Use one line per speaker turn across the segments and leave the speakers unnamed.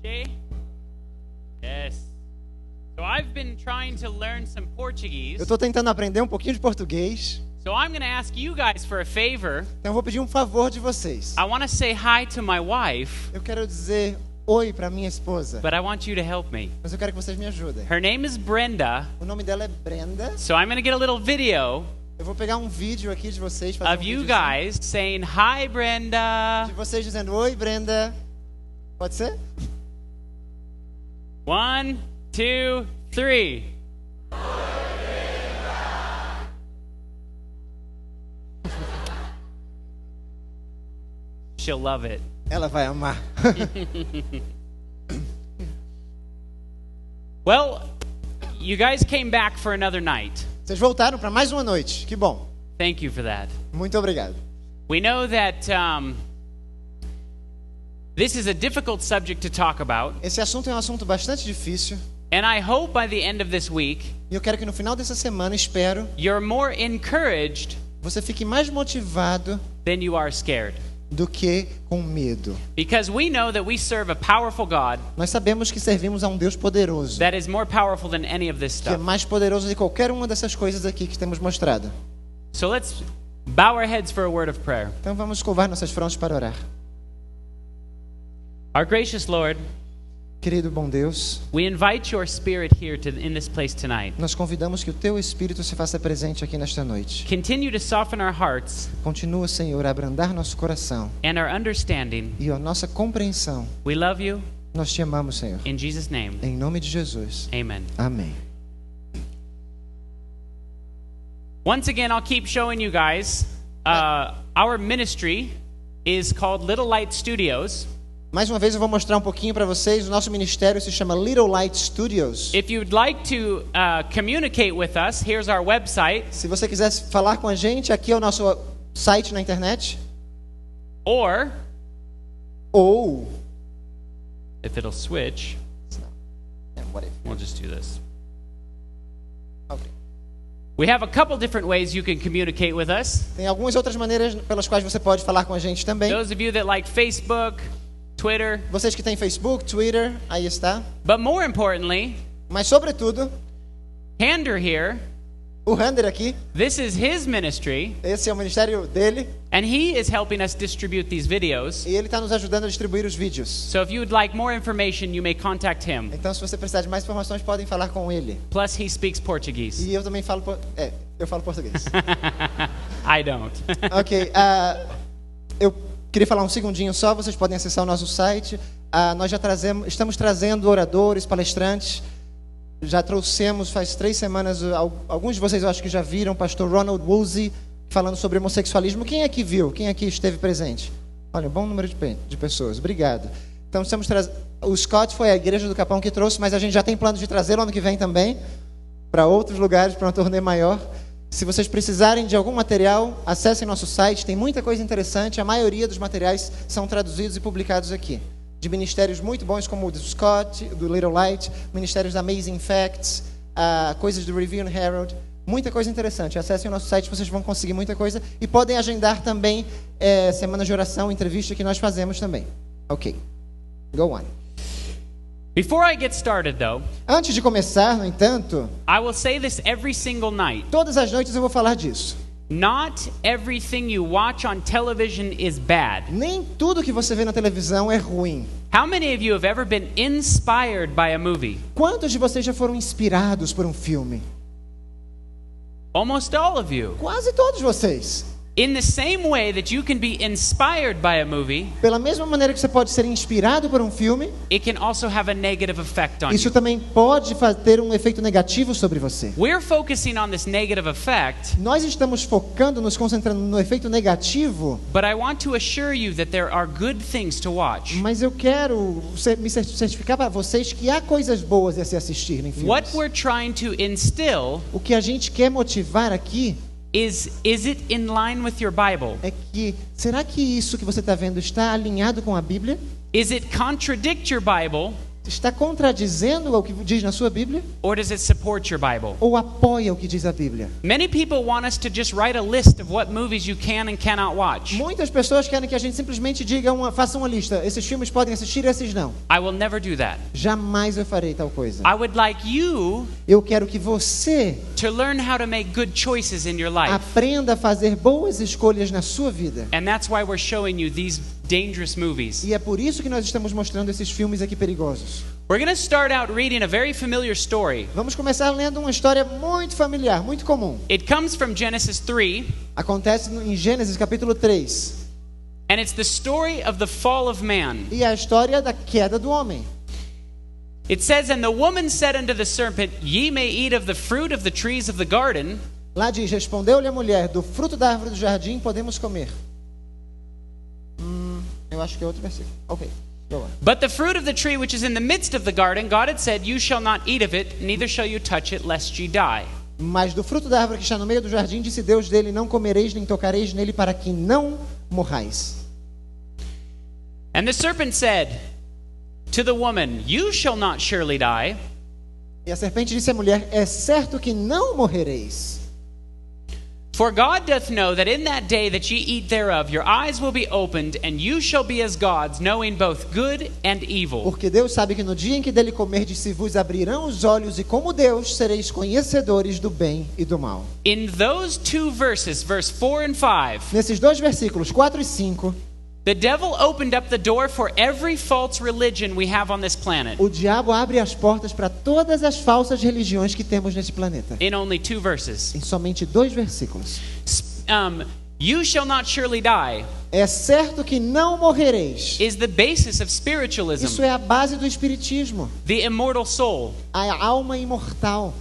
Yes. So I've been trying to learn some Portuguese.
Eu estou tentando aprender um pouquinho de português.
So I'm going to ask you guys for a favor.
Então eu vou pedir um favor de vocês.
I want to say hi to my wife,
Eu quero dizer oi para minha esposa,
but I want you to help me.
mas eu quero que vocês me ajudem.
Her name is Brenda.
O nome dela é Brenda.
So I'm going to get a little video
Eu vou pegar um vídeo aqui de vocês, fazer
of
um
you
videozinho
guys saying hi, Brenda.
de vocês dizendo oi, Brenda. Pode ser?
1, 2, 3. She'll love it.
Ela vai amar.
Well, you guys came back for another night.
Vocês voltaram para mais uma noite. Que bom.
Thank you for that.
Muito obrigado.
We know that this is a difficult subject to talk about,
Esse assunto é um assunto bastante difícil.
and I hope by the end of this week,
E eu quero que no final dessa semana, espero,
you're more encouraged
você fique mais motivado
than you are scared.
do que com medo.
Because we know that we serve a powerful God
Nós sabemos que servimos a um Deus poderoso,
that is more powerful than any of this
que é
stuff.
mais poderoso de qualquer uma dessas coisas aqui que temos mostrado.
So let's bow our heads for a word of prayer.
Então vamos curvar nossas frontes para orar.
Our gracious Lord,
Querido bom Deus,
we invite your spirit here in this place tonight.
nós convidamos que o Teu Espírito se faça presente aqui nesta noite.
Continue to soften our hearts
Continua, Senhor, a abrandar nosso coração
and our understanding.
e a nossa compreensão.
We love you.
Nós te amamos, Senhor.
In Jesus' name,
Em nome de Jesus.
amen.
Amém.
Once again, I'll keep showing you guys. Our ministry is called Little Light Studios.
Mais uma vez eu vou mostrar um pouquinho para vocês. O nosso ministério se chama Little Light Studios.
If you'd like to communicate with us, here's our website.
Se você quiser falar com a gente, aqui é o nosso site na internet.
Or,
Ou...
if it'll switch, we'll just do this.
Ok.
We have a couple different ways you can communicate with us.
Tem algumas outras maneiras pelas quais você pode falar com a gente também.
Those of you that like Facebook, Twitter,
Vocês que têm Facebook, Twitter, aí está.
but more importantly,
Mas, sobretudo,
Hander here,
o Rander aqui,
this is his ministry,
esse é o ministério dele,
and he is helping us distribute these videos.
e ele está nos ajudando a distribuir os vídeos.
So if you would like more information, you may contact him.
Então, se você precisar de mais informações, podem falar com ele.
Plus, he speaks Portuguese.
E eu também falo... eu falo português.
I don't.
Ok, eu queria falar um segundinho só, vocês podem acessar o nosso site. Nós já estamos trazendo oradores, palestrantes. Já trouxemos faz 3 semanas, alguns de vocês eu acho que já viram, o pastor Ronald Woolsey falando sobre homossexualismo. Quem aqui viu? Quem aqui esteve presente? Olha, bom número de pessoas, obrigado. Então, o Scott foi a Igreja do Capão que trouxe, mas a gente já tem plano de trazê-lo ano que vem também, para outros lugares, para uma turnê maior. Se vocês precisarem de algum material, acessem nosso site, tem muita coisa interessante. A maioria dos materiais são traduzidos e publicados aqui. De ministérios muito bons como o do Scott, do Little Light, ministérios da Amazing Facts, coisas do Review and Herald. Muita coisa interessante. Acessem o nosso site, vocês vão conseguir muita coisa. E podem agendar também semanas de oração, entrevista que nós fazemos também. Ok. Go on.
Before I get started, though,
Antes de começar, no entanto,
I will say this every single night.
todas as noites eu vou falar disso.
Not everything you watch on television is bad.
Nem tudo que você vê na televisão é ruim.
How many of you have ever been inspired by a movie?
Quantos de vocês já foram inspirados por um filme?
Almost all of you.
Quase todos vocês.
In the same way that you can be inspired by a movie,
Pela mesma maneira que você pode ser inspirado por um filme,
it can also have a negative effect on
isso
you.
também pode ter um efeito negativo sobre você.
We're focusing on this negative effect,
Nós estamos focando, nos concentrando no efeito negativo,
but I want to assure you that there are good things to watch.
mas eu quero me certificar para vocês que há coisas boas a se assistir em filmes.
What we're trying to instill
O que a gente quer motivar aqui
is it in line with your Bible?
é que, será que isso que você está vendo está alinhado com a Bíblia?
Is it contradict your Bible?
está contradizendo o que diz na sua Bíblia?
Or does it support your Bible?
Ou apoia o que diz a Bíblia?
Many people want us to just write a list of what movies you can and cannot watch.
Muitas pessoas querem que a gente simplesmente diga faça uma lista. Esses filmes podem assistir, esses não.
I will never do that.
Jamais eu farei tal coisa.
I would like you
Eu quero que você
to learn how to make good choices in your life.
aprenda a fazer boas escolhas na sua vida.
And that's why we're showing you these dangerous movies.
E é por isso que nós estamos mostrando esses filmes aqui perigosos.
We're going to start out reading a very familiar story.
Vamos começar lendo uma história muito familiar, muito comum.
It comes from Genesis 3,
Acontece em Gênesis capítulo 3.
and it's the story of the fall of man.
E é a história da queda do homem.
It says, "And the woman said unto the serpent, Ye may eat of the fruit of the trees of the garden,
Lá diz, respondeu-lhe a mulher, do fruto da árvore do jardim podemos comer. Eu acho que é outro versículo. Ok, go on.
but the fruit of the tree which is in the midst of the garden, God had said, You shall not eat of it, neither shall you touch it, lest ye die.
Mas do fruto da árvore que está no meio do jardim, disse Deus dele, não comereis nem tocareis nele para que não morrais.
And the serpent said to the woman, You shall not surely die,
E a serpente disse à mulher, é certo que não morrereis.
for God doth know that in that day that ye eat thereof, your eyes will be opened, and you shall be as gods, knowing both good and evil.
Porque Deus sabe que no dia em que dele comerdes se vos abrirão os olhos, e como Deus sereis conhecedores do bem e do mal.
In those two verses, verse 4 and 5,
Nesses dois versículos, 4 e 5,
the devil opened up the door for every false religion we have on this planet
o diabo abre as portas para todas as falsas religiões que temos nesse planeta.
in only two verses.
Em somente dois versículos.
You shall not surely die
É certo que não morrereis.
is the basis of spiritualism,
Isso é a base do espiritismo,
the immortal soul.
a alma imortal.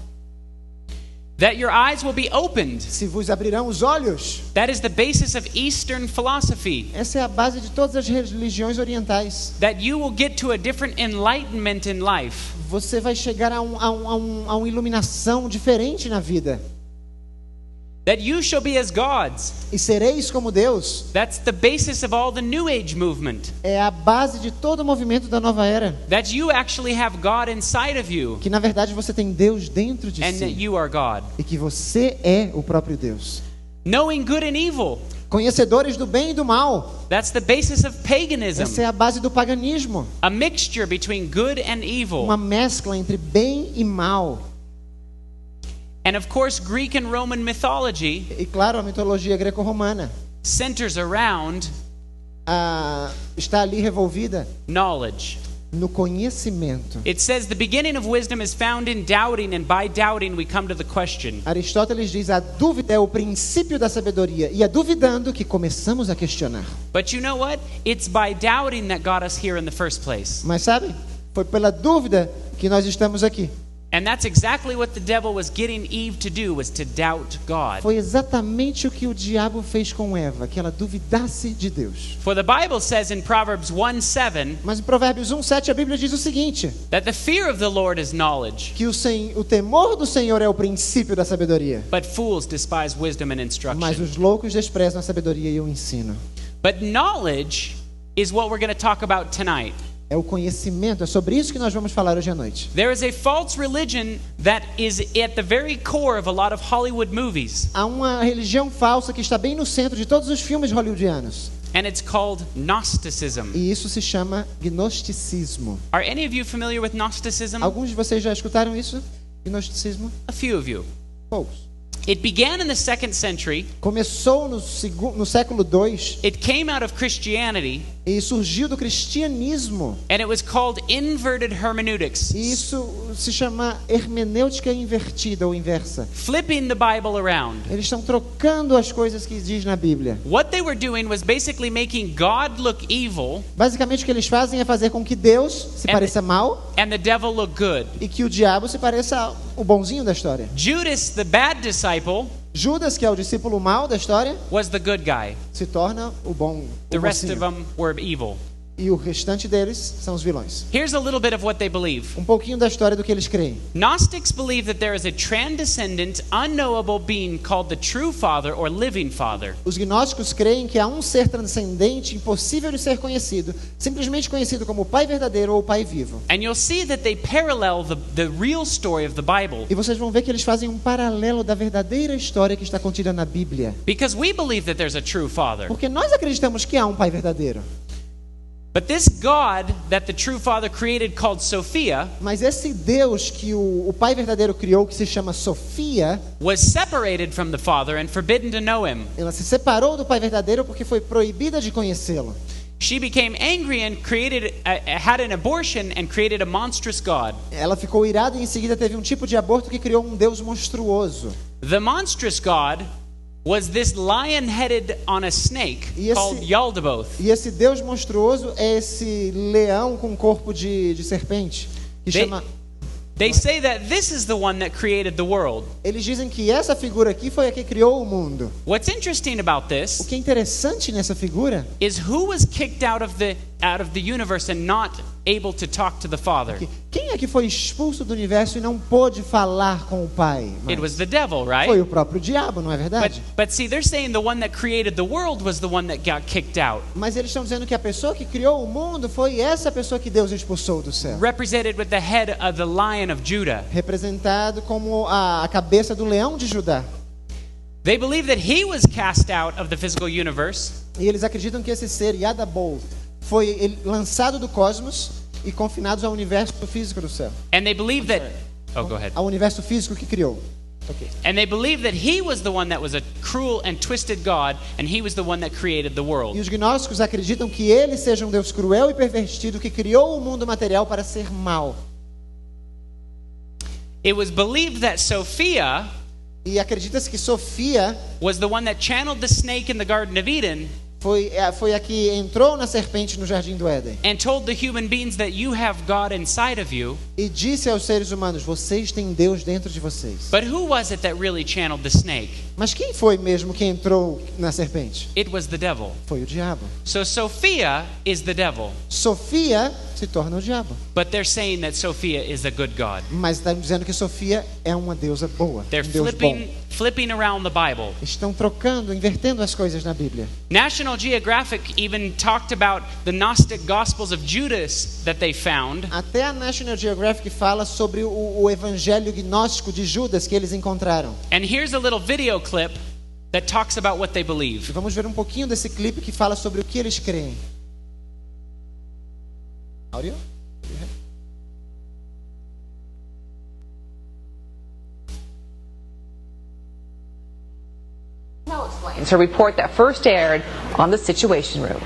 That your eyes will be opened.
Se vos abrirão os olhos,
That is the basis of Eastern philosophy.
essa é a base de todas as religiões orientais.
That you will get to a different enlightenment in life.
Você vai chegar a uma iluminação diferente na vida.
That you shall be as gods.
E sereis como Deus.
That's the basis of all the New Age movement.
É a base de todo o movimento da nova era.
That you actually have God inside of you,
Que na verdade você tem Deus dentro de
and that
si.
you are God.
E que você é o próprio Deus.
Knowing good and evil.
Conhecedores do bem e do mal.
That's the basis of paganism.
Essa é a base do paganismo.
A mixture between good and evil.
Uma mescla entre bem e mal.
And of course, Greek and Roman mythology
E claro, a mitologia greco-romana
centers around
está ali revolvida
knowledge.
no conhecimento.
It says the beginning of wisdom is found in doubting, and by doubting we come to the question.
Aristóteles diz, a dúvida é o princípio da sabedoria. E é duvidando que começamos a questionar.
But you know what? It's by doubting that got us here in the first place.
Mas sabe, foi pela dúvida que nós estamos aqui.
And that's exactly what the devil was getting Eve to do, was to doubt God.
Foi exatamente o que o diabo fez com Eva, que ela duvidasse de Deus.
For the Bible says in Proverbs 1:7
Mas em Provérbios 1:7 a Bíblia diz o seguinte,
that the fear of the Lord is knowledge,
que o temor do Senhor é o princípio da sabedoria.
but fools despise wisdom and
Mas
instruction.
os loucos desprezam a sabedoria e o ensino.
But knowledge is what we're going to talk about tonight.
É o conhecimento, é sobre isso que nós vamos falar hoje à noite.
There is a false religion that is at the very core of a lot of Hollywood movies,
Há uma religião falsa que está bem no centro de todos os filmes hollywoodianos.
and it's called Gnosticism.
E isso se chama gnosticismo.
Are any of you familiar with Gnosticism?
Alguns de vocês já escutaram isso? Gnosticismo?
A few of you.
Poucos.
It began in the 2nd century.
Começou no século II
It came out of Christianity,
e surgiu do cristianismo.
and it was called inverted hermeneutics,
E isso se chama hermenêutica invertida ou inversa.
flipping the Bible around.
Eles estão trocando as coisas que diz na Bíblia.
What they were doing was basically making God look evil
Basicamente o que eles fazem é fazer com que Deus se pareça mal
and the devil look good.
e que o diabo se pareça o bonzinho da história.
Judas, the bad disciple,
Judas, que é o discípulo mau da história,
was the good guy.
se torna o bom.
The
O
rest of
mocinho.
them were evil.
E o restante deles são os vilões.
Here's a little bit of what they believe.
Um pouquinho da história do que eles creem.
Gnostics believe that there is a transcendent, unknowable being called the true Father or living Father.
Os gnósticos creem que há um ser transcendente, impossível de ser conhecido, simplesmente conhecido como o Pai verdadeiro ou o Pai vivo.
And you'll see that they parallel the real story of the Bible.
E vocês vão ver que eles fazem um paralelo da verdadeira história que está contida na Bíblia.
Because we believe that there's a true Father.
Porque nós acreditamos que há um Pai verdadeiro.
But this God that the true Father created called Sophia
Mas esse Deus que o Pai verdadeiro criou, que se chama Sofia,
was separated from the Father and forbidden to know him.
ela se separou do Pai verdadeiro porque foi proibida de conhecê-lo.
She became angry and had an abortion and created a monstrous God.
Ela ficou irada e em seguida teve um tipo de aborto que criou um Deus monstruoso.
The monstrous God was this lion-headed on a snake called Yaldabaoth.
E esse Deus monstruoso é esse leão com corpo de serpente, que chama...
They say that this is the one that created the world.
Eles dizem que essa figura aqui foi a que criou o mundo.
What's interesting about
O
this
que é interessante nessa figura
is who was kicked out of the universe and not able to talk to the Father.
Quem é que foi expulso do universo e não pôde falar com o Pai?
It was the devil,
Foi
right?
o próprio diabo, não é verdade?
But see, they're saying the one that created the world was the one that got kicked out,
Mas eles estão dizendo que a pessoa que criou o mundo foi essa pessoa que Deus expulsou do céu.
represented with the head of the Lion of Judah.
Representado como a cabeça do leão de Judá.
They believe that he was cast out of the physical universe,
E eles acreditam que esse ser, Yadabaoth, foi lançado do cosmos e confinado ao universo físico do céu.
and they believe that go ahead.
Ao universo físico que criou. Okay.
And they believe that he was the one that was a cruel and twisted God, and he was the one that created the
E
world.
os gnósticos acreditam que ele seja um Deus cruel e pervertido que criou o mundo material para ser mau.
It was believed that Sophia
E acredita-se que Sofia
was the one that channeled the snake in the Garden of Eden
foi a que entrou na serpente no Jardim do Éden
and told the human beings that you have God inside of you.
e disse aos seres humanos: vocês têm Deus dentro de vocês.
But who was it that really channeled the snake?
Mas quem foi mesmo que entrou na serpente?
It was the devil.
Foi o diabo.
So Sophia is the devil,
Sofia se torna o diabo.
but they're saying that Sophia is a good God.
Mas estão dizendo que Sofia é uma deusa boa,
They're
um Deus bom.
flipping around the Bible.
Estão trocando, invertendo as coisas na Bíblia.
National Geographic even talked about the Gnostic Gospels of Judas that they found.
Até a National Geographic fala sobre o evangelho gnóstico de Judas que eles encontraram.
And here's a little video clip that talks about what they
E
believe.
vamos ver um pouquinho desse clipe que fala sobre o que eles creem. Áudio?
It's a report that first aired on the Situation Room.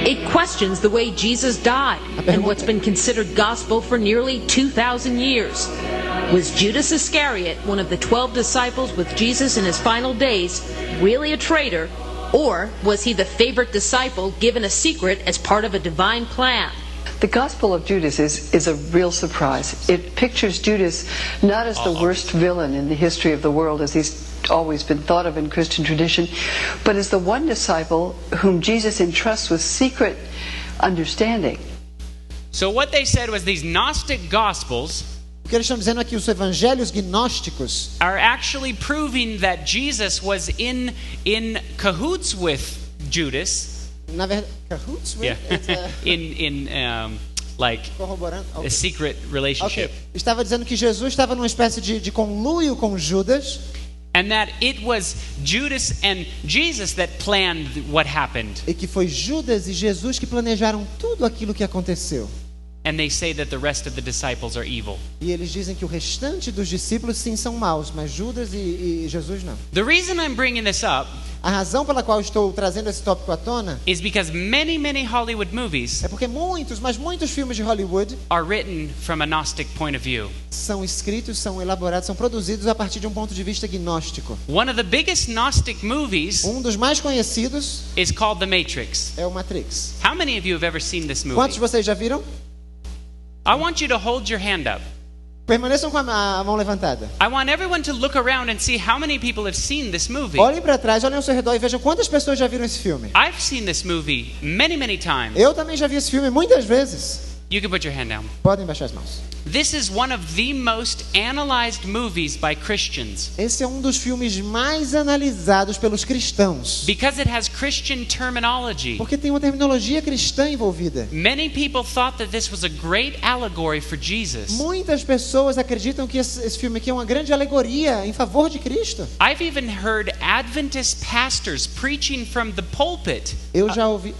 It questions the way Jesus died and what's been considered gospel for nearly 2,000 years. Was Judas Iscariot, one of the 12 disciples with Jesus in his final days, really a traitor? Or was he the favorite disciple given a secret as part of a divine plan?
The Gospel of Judas is a real surprise. It pictures Judas not as the worst villain in the history of the world, as he's always been thought of in Christian tradition, but as the one disciple whom Jesus entrusts with secret understanding.
So what they said was these Gnostic Gospels
O que eles estão dizendo aqui, os evangelhos gnósticos
are actually proving that Jesus was in cahoots with Judas.
na verdade, cahoots with?
Yeah.
It's a-
Like
corroborando.
a
Okay.
secret
Ok.
relationship.
Estava dizendo que Jesus estava numa espécie de conluio com Judas
And that it was Judas and Jesus that planned what happened.
e que foi Judas e Jesus que planejaram tudo aquilo que aconteceu.
And they say that the rest of the disciples are evil.
E eles dizem que o restante dos discípulos sim são maus, mas Judas e Jesus não.
The reason I'm bringing this up
A razão pela qual estou trazendo esse tópico à tona
is because many Hollywood movies
é porque muitos filmes de Hollywood
are written from a Gnostic point of view.
são escritos, são elaborados, são produzidos a partir de um ponto de vista gnóstico.
One of the biggest Gnostic movies
Um dos mais conhecidos
is called The Matrix.
é o Matrix.
How many of you have ever seen this movie?
Quantos de vocês já viram?
I want you to hold your hand up.
Permaneçam com a mão levantada.
I want everyone to look around and see how many people have seen this movie.
Olhem para trás, olhem ao seu redor e vejam quantas pessoas já viram esse filme.
I've seen this movie many, many times.
Eu também já vi esse filme muitas vezes.
You can put your hand down.
Podem baixar as mãos.
This is one of the most analyzed movies by Christians
Esse é um dos filmes mais analisados pelos cristãos.
because it has Christian terminology.
Porque tem uma terminologia cristã envolvida.
Many people thought that this was a great allegory for Jesus.
Muitas pessoas acreditam que esse filme aqui é uma grande alegoria em favor de Cristo.
I've even heard Adventist pastors preaching from the pulpit
Eu já ouvi,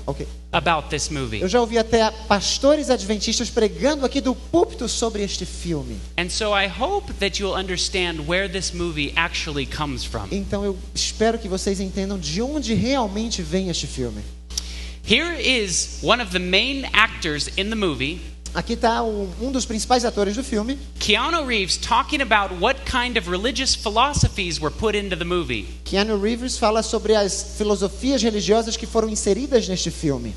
about this movie.
eu já ouvi até pastores adventistas pregando aqui do púlpito sobre este filme.
And so I hope that you'll understand where this movie actually comes from.
Então eu espero que vocês entendam de onde realmente vem este filme.
Here is one of the main actors in the movie,
Aqui está um dos principais atores do filme,
Keanu Reeves, talking about what kind of religious philosophies were put into the movie.
Keanu Reeves, fala sobre as filosofias religiosas que foram inseridas neste filme.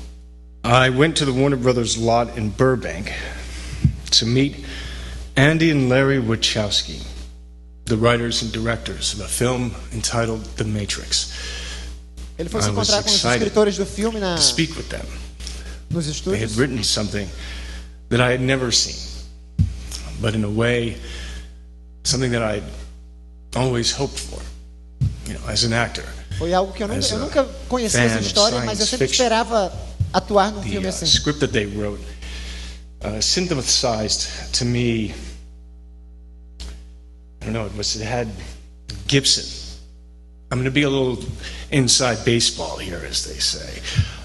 I went to the Warner Brothers lot in Burbank to meet Andy and Larry Wachowski, the writers and directors of a film entitled The Matrix.
Ele foi se
I was
encontrar com os
excited
escritores do filme
to speak with them.
nos
They had
estúdios.
written something that I had never seen, but in a way, something that I'd always hoped for, as an actor.
Foi algo que eu
As a
nunca conhecia
fan
essa
of
história, mas eu
science
sempre
fiction.
esperava atuar num
The
filme assim.
script that they wrote synthesized to me, I don't know, it had Gibson. I'm going to be a little inside baseball here, as they say.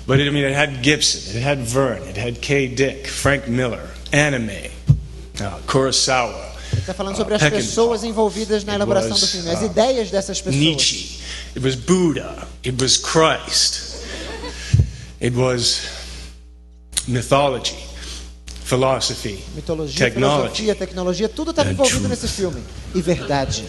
But it had Gibson, it had Verne, it had K. Dick, Frank Miller, anime, Kurosawa,
Está falando sobre as
Peckinpah.
pessoas envolvidas na
It
elaboração
was,
do filme, as ideias dessas pessoas.
Nietzsche, it was Buddha, it was Christ, it was mythology, philosophy,
Mitologia,
technology.
filosofia, tecnologia, tudo estava
And
envolvido
truth.
nesse filme. E verdade.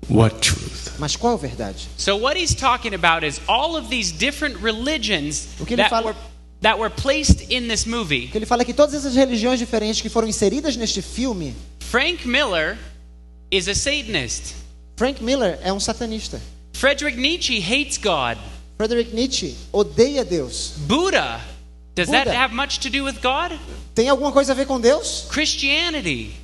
What truth?
Mas qual verdade?
So what he's talking about is all of these different religions
O que ele fala-
that were placed in this movie.
O que ele fala é que todas essas religiões diferentes que foram inseridas neste filme,
Frank Miller is a Satanist.
Frank Miller é um satanista.
Friedrich Nietzsche hates God.
Friedrich Nietzsche odeia Deus.
Buddha, does that
Buddha.
have much to do with God?
Tem alguma coisa a ver com Deus?
Christianity.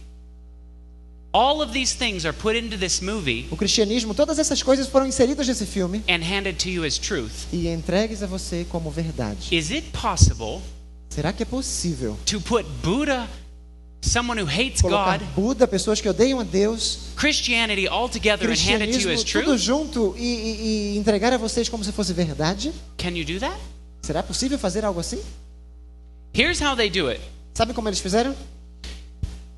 All of these things are put into this movie
O cristianismo, todas essas coisas foram inseridas nesse filme
and handed to you as truth.
e entregues a você como verdade.
Is it possible
Será que é possível
to put Buddha, someone who hates
colocar
God,
Buda, pessoas que odeiam a Deus,
Christianity all together and hand it to you
cristianismo,
as
tudo
truth?
junto e entregar a vocês como se fosse verdade?
Can you do that?
Será possível fazer algo assim?
Here's how they do it.
Sabe como eles fizeram?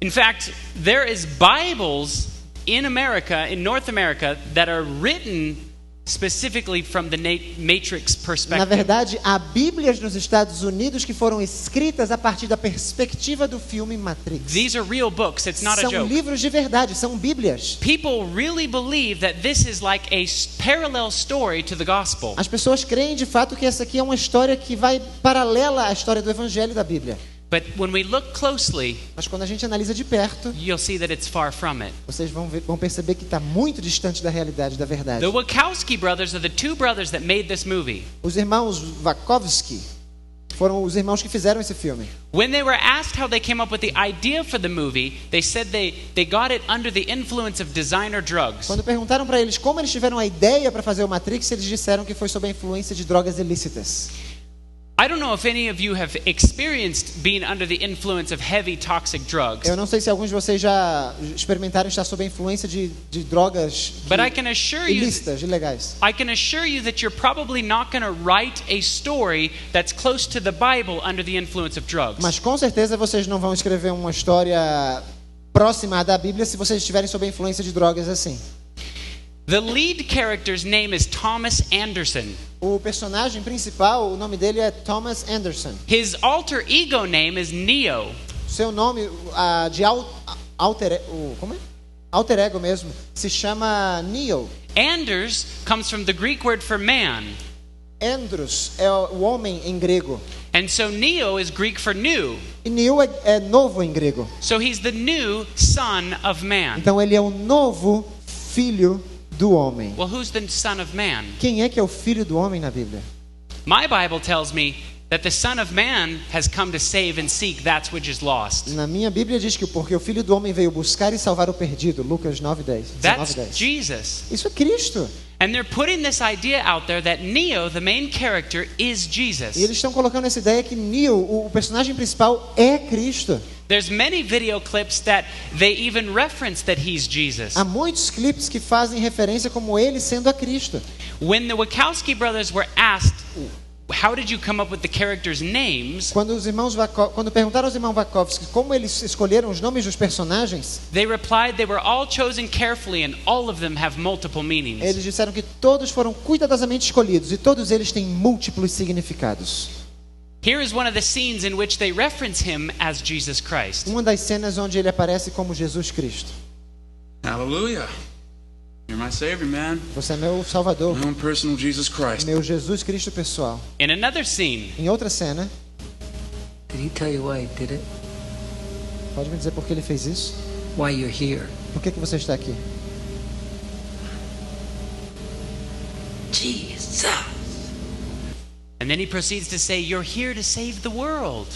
In fact, there is Bibles in America, in North America, that are written specifically from the Matrix
Na
perspective.
verdade, há Bíblias nos Estados Unidos que foram escritas a partir da perspectiva do filme Matrix.
These are real books. It's not a
São
joke.
livros de verdade, são Bíblias.
People really believe that this is like a parallel story to the gospel.
As pessoas creem de fato que essa aqui é uma história que vai paralela à história do Evangelho da Bíblia.
But when we look closely,
Mas quando a gente analisa de perto,
you'll see that it's far from it.
vocês vão perceber que está muito distante da realidade, da verdade.
The Wachowski brothers are the two brothers that made this movie.
Os irmãos Wachowski foram os irmãos que fizeram esse filme.
When they were asked how they came up with the idea for the movie, they said they got it under the influence of designer drugs.
Quando perguntaram para eles como eles tiveram a ideia para fazer o Matrix, eles disseram que foi sob a influência de drogas ilícitas.
I don't know if any of you have experienced being under the influence of heavy toxic drugs.
Eu não sei se alguns de vocês já experimentaram estar sob a influência de drogas
But I can assure you
ilícitas, ilegais.
I can assure you that you're probably not going to write a story that's close to the Bible under the influence of drugs.
Mas com certeza vocês não vão escrever uma história próxima da Bíblia se vocês estiverem sob a influência de drogas assim.
The lead character's name is Thomas Anderson.
O personagem principal, o nome dele é Thomas Anderson.
His alter ego name is Neo.
Seu nome de alter ego mesmo se chama Neo.
Anders comes from the Greek word for man.
Andros é o homem em grego.
And And so Neo is Greek for new.
E Neo é novo em grego.
So he's the new son of man.
Então ele é o novo filho do homem.
Well, who's the son of man?
Quem é que é o filho do homem na Bíblia?
My Bible tells me that the Son of Man has come to save and seek that which is lost.
Na minha Bíblia diz que porque o filho do homem veio buscar e salvar o perdido. Lucas 9:10.
That's Jesus.
Isso é Cristo.
And they're putting this idea out there that Neo, the main character, is Jesus.
E eles estão colocando essa ideia que Neo, o personagem principal, é Cristo.
There's many video clips that they even reference that he's Jesus.
Há muitos clipes que fazem referência como ele sendo a Cristo.
When the Wachowski brothers were asked, how did you come up with the characters' names?
Quando perguntaram aos irmãos Wachowski como eles escolheram os nomes dos personagens,
They replied they were all chosen carefully and all of them have multiple meanings.
eles disseram que todos foram cuidadosamente escolhidos e todos eles têm múltiplos significados.
Here is one of the scenes in which they reference him as Jesus Christ.
Uma das cenas onde ele aparece como Jesus Cristo.
Hallelujah. You're my savior, man.
Você é meu Salvador,
My own personal Jesus Christ.
meu Jesus Cristo pessoal.
In another scene,
Em outra cena,
Did he tell you why he did it?
pode me dizer por que ele fez isso?
Why you're here?
Por que você está aqui?
Jesus.
and then he proceeds to say, you're here to save the world.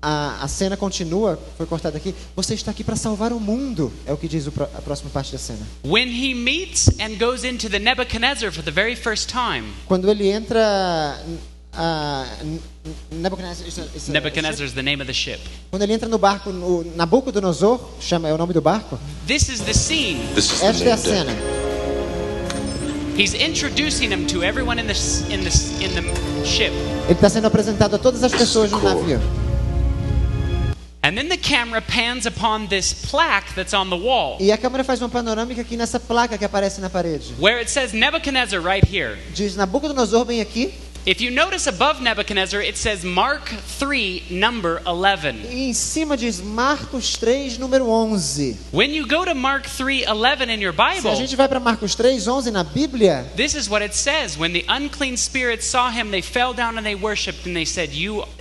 A cena continua, foi cortada aqui. Você está aqui para salvar o mundo, é o que diz a próxima parte da cena.
When he meets and goes into the Nebuchadnezzar for the very first time,
Quando ele entra,
Nebuchadnezzar is the name of the ship.
quando ele entra no barco, no Nabucodonosor, é o nome do barco.
This is the scene.
Esta é a cena.
He's introducing him to everyone in the ship.
Ele está sendo apresentado a todas as pessoas no navio.
And then the camera pans upon this plaque that's on the wall,
E a câmera faz uma panorâmica aqui nessa placa que aparece na parede.
where it says Nebuchadnezzar right here.
Diz Nabucodonosor bem aqui.
If you notice above Nebuchadnezzar, it says Mark 3, number 11.
E em cima diz Marcos 3, número 11.
When you go to Mark 3:11 in your
Se a
Bible,
gente vai para Marcos 3, 11 na Bíblia,
this is what it says. When the unclean spirits saw him, they fell down and they worshipped and they said,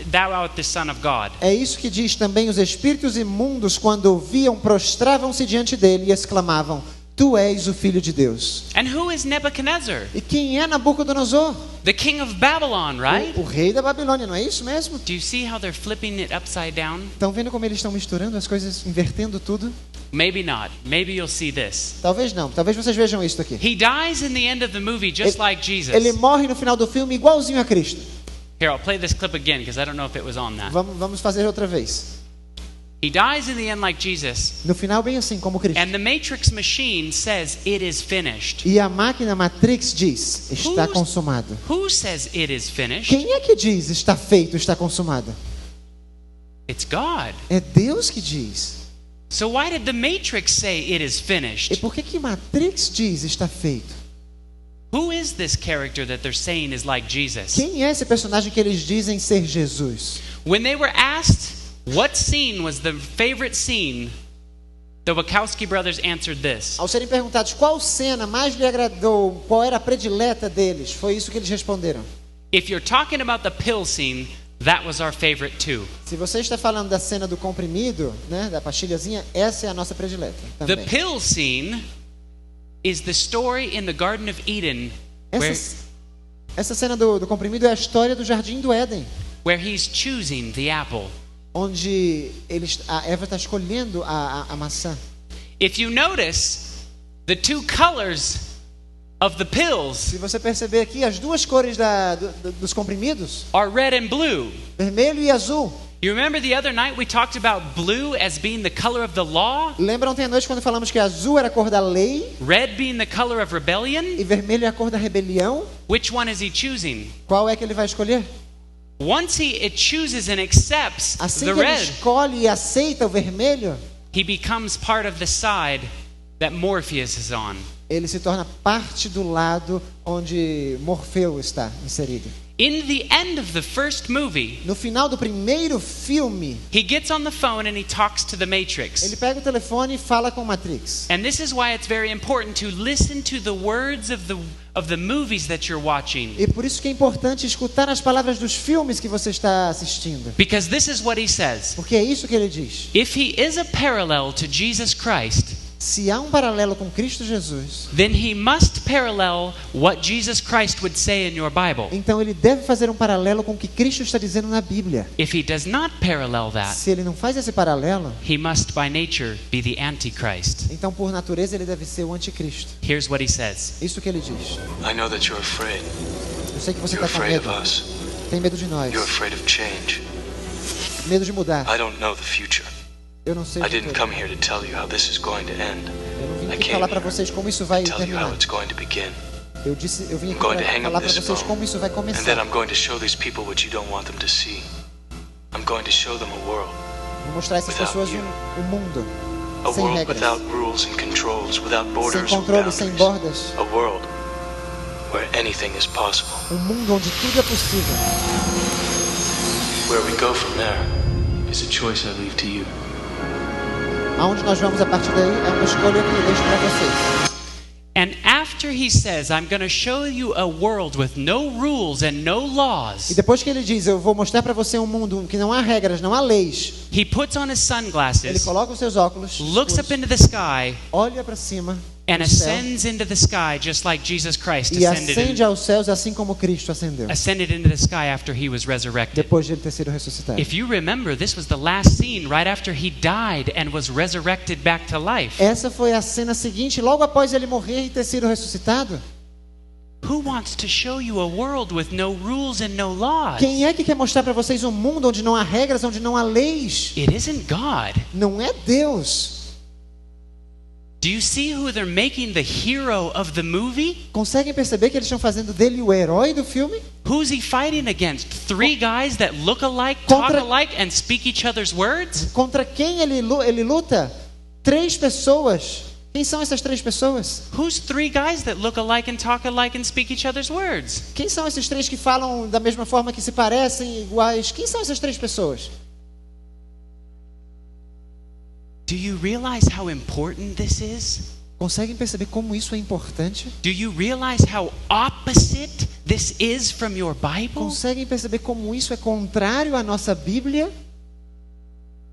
thou art the Son of God.
é isso que diz também: os espíritos imundos, quando o viam, prostravam-se diante dele e exclamavam: Tu és o Filho de Deus.
And who is Nebuchadnezzar?
E quem é Nabucodonosor?
The king of Babylon, right?
O rei da Babilônia, não é isso mesmo?
Do you see how they're flipping it upside down?
Estão vendo como eles estão misturando as coisas, invertendo tudo?
Maybe not. Maybe you'll see this.
Talvez não, talvez vocês vejam isso aqui.
He dies in the end of the movie just like Jesus.
Ele morre no final do filme igualzinho a Cristo.
Here, I'll play this clip again because I don't know if it was on that.
Vamos fazer outra vez.
He dies in the end like Jesus.
No final, bem assim como Cristo.
And the Matrix machine says it is finished.
E a máquina Matrix diz: está
Who's-
consumado.
Who says it is finished?
Quem é que diz está feito, está consumado?
It's God.
É Deus que diz.
So why did the Matrix say it is
E
finished?
por que Matrix diz está feito?
Who is this character that they're saying is like Jesus?
Quem é esse personagem que eles dizem ser Jesus?
When they were asked what scene was the favorite scene, the Wachowski brothers answered this.
Ao serem perguntados qual cena mais lhe agradou, qual era a predileta deles, foi isso que eles responderam.
If you're talking about the pill scene, that was our favorite too.
Se você está falando da cena do comprimido, né, da pastilhazinha, essa é a nossa predileta
The
também.
pill scene is the story in the Garden of Eden where,
Essa cena do comprimido é a história do Jardim do Éden,
where he's choosing the apple.
onde a Eva está escolhendo a maçã.
If you notice, the two colors of the pills
Se você perceber aqui, as duas cores dos comprimidos,
are red and blue.
vermelho e azul.
You remember the other night we talked about blue as being the color of the law,
Lembra ontem à noite quando falamos que azul era a cor da lei
red being the color of rebellion?
e vermelho é a cor da rebelião?
Which one is he choosing?
Qual é que ele vai escolher?
Once it chooses and accepts
Assim
the
que ele
red,
escolhe e aceita o vermelho,
he becomes part of the side that Morpheus is on.
ele se torna parte do lado onde Morfeu está inserido.
In the end of the first movie,
No final do primeiro filme,
he gets on the phone and he talks to the Matrix.
ele pega o telefone e fala com Matrix.
And this is why it's very important to listen to the words of the movies that you're watching.
E por isso que é importante escutar as palavras dos filmes que você está assistindo.
Because this is what he says.
Porque é isso que ele diz.
If he is a parallel to Jesus Christ,
Se há um paralelo com Cristo Jesus,
then he must parallel what Jesus Christ would say in your Bible.
então ele deve fazer um paralelo com o que Cristo está dizendo na Bíblia.
If he does not parallel that,
Se ele não faz esse paralelo,
he must by nature be the Antichrist.
então por natureza ele deve ser o anticristo.
Here's what he says.
Isso que ele diz.
I know that you're afraid.
Eu sei que você
You're
está com
afraid
medo.
of us.
Tem medo de nós.
You're afraid of change.
Medo de mudar.
I don't know the future.
Eu não sei o
I didn't
futuro.
come here to tell you how this is going to end.
Eu não vim
I
aqui
came
falar para
here
vocês como isso vai
to tell you how
terminar.
it's going to begin.
Eu vim aqui
going to
para
hang
falar
up
para
this
vocês
phone.
como isso vai
And then
começar.
I'm going to show these people what you don't want them to see. I'm going to show them a world.
Vou mostrar a essas
Without
pessoas
you.
um mundo
A
sem
world
regras,
without rules and controls, without
sem
borders or
controle, sem
boundaries.
bordas.
A world where anything is possible.
Um mundo onde tudo é possível.
Where we go from there is a choice I leave to you.
Aonde nós vamos a partir daí é uma escolha que eu deixo para vocês.
And after he says, I'm going to show you a world with no rules and no
E
laws,
depois que ele diz, eu vou mostrar para você um mundo que não há regras, não há leis.
he puts on his
Ele
sunglasses,
coloca os seus óculos,
looks
escuros,
up into the sky,
olha para cima
and
pro céu,
ascends into the sky just like Jesus Christ
e ascende aos céus assim como Cristo ascendeu.
ascended into the sky after he was resurrected.
Depois de ele ter sido ressuscitado.
If you remember, this was the last scene right after he died and was resurrected back to life.
Essa foi a cena seguinte, logo após ele morrer e ter sido ressuscitado.
Who wants to show you a world with no rules and no laws?
Quem é que quer mostrar para vocês um mundo onde não há regras, onde não há leis?
It isn't God.
Não é Deus.
Do you see who they're making the hero of the movie?
Conseguem perceber que eles estão fazendo dele o herói do filme?
Who's he fighting against? Three guys that look alike, talk
Contra-
alike, and speak each other's words?
Contra quem ele luta? 3 pessoas. Quem são essas 3 pessoas?
Who's three guys that look alike and talk alike and speak each other's words?
Quem são esses 3 que falam da mesma forma, que se parecem, iguais? Quem são essas 3 pessoas?
Do you realize how important this is?
Conseguem perceber como isso é importante?
Do you realize how opposite this is from your Bible?
Conseguem perceber como isso é contrário à nossa Bíblia?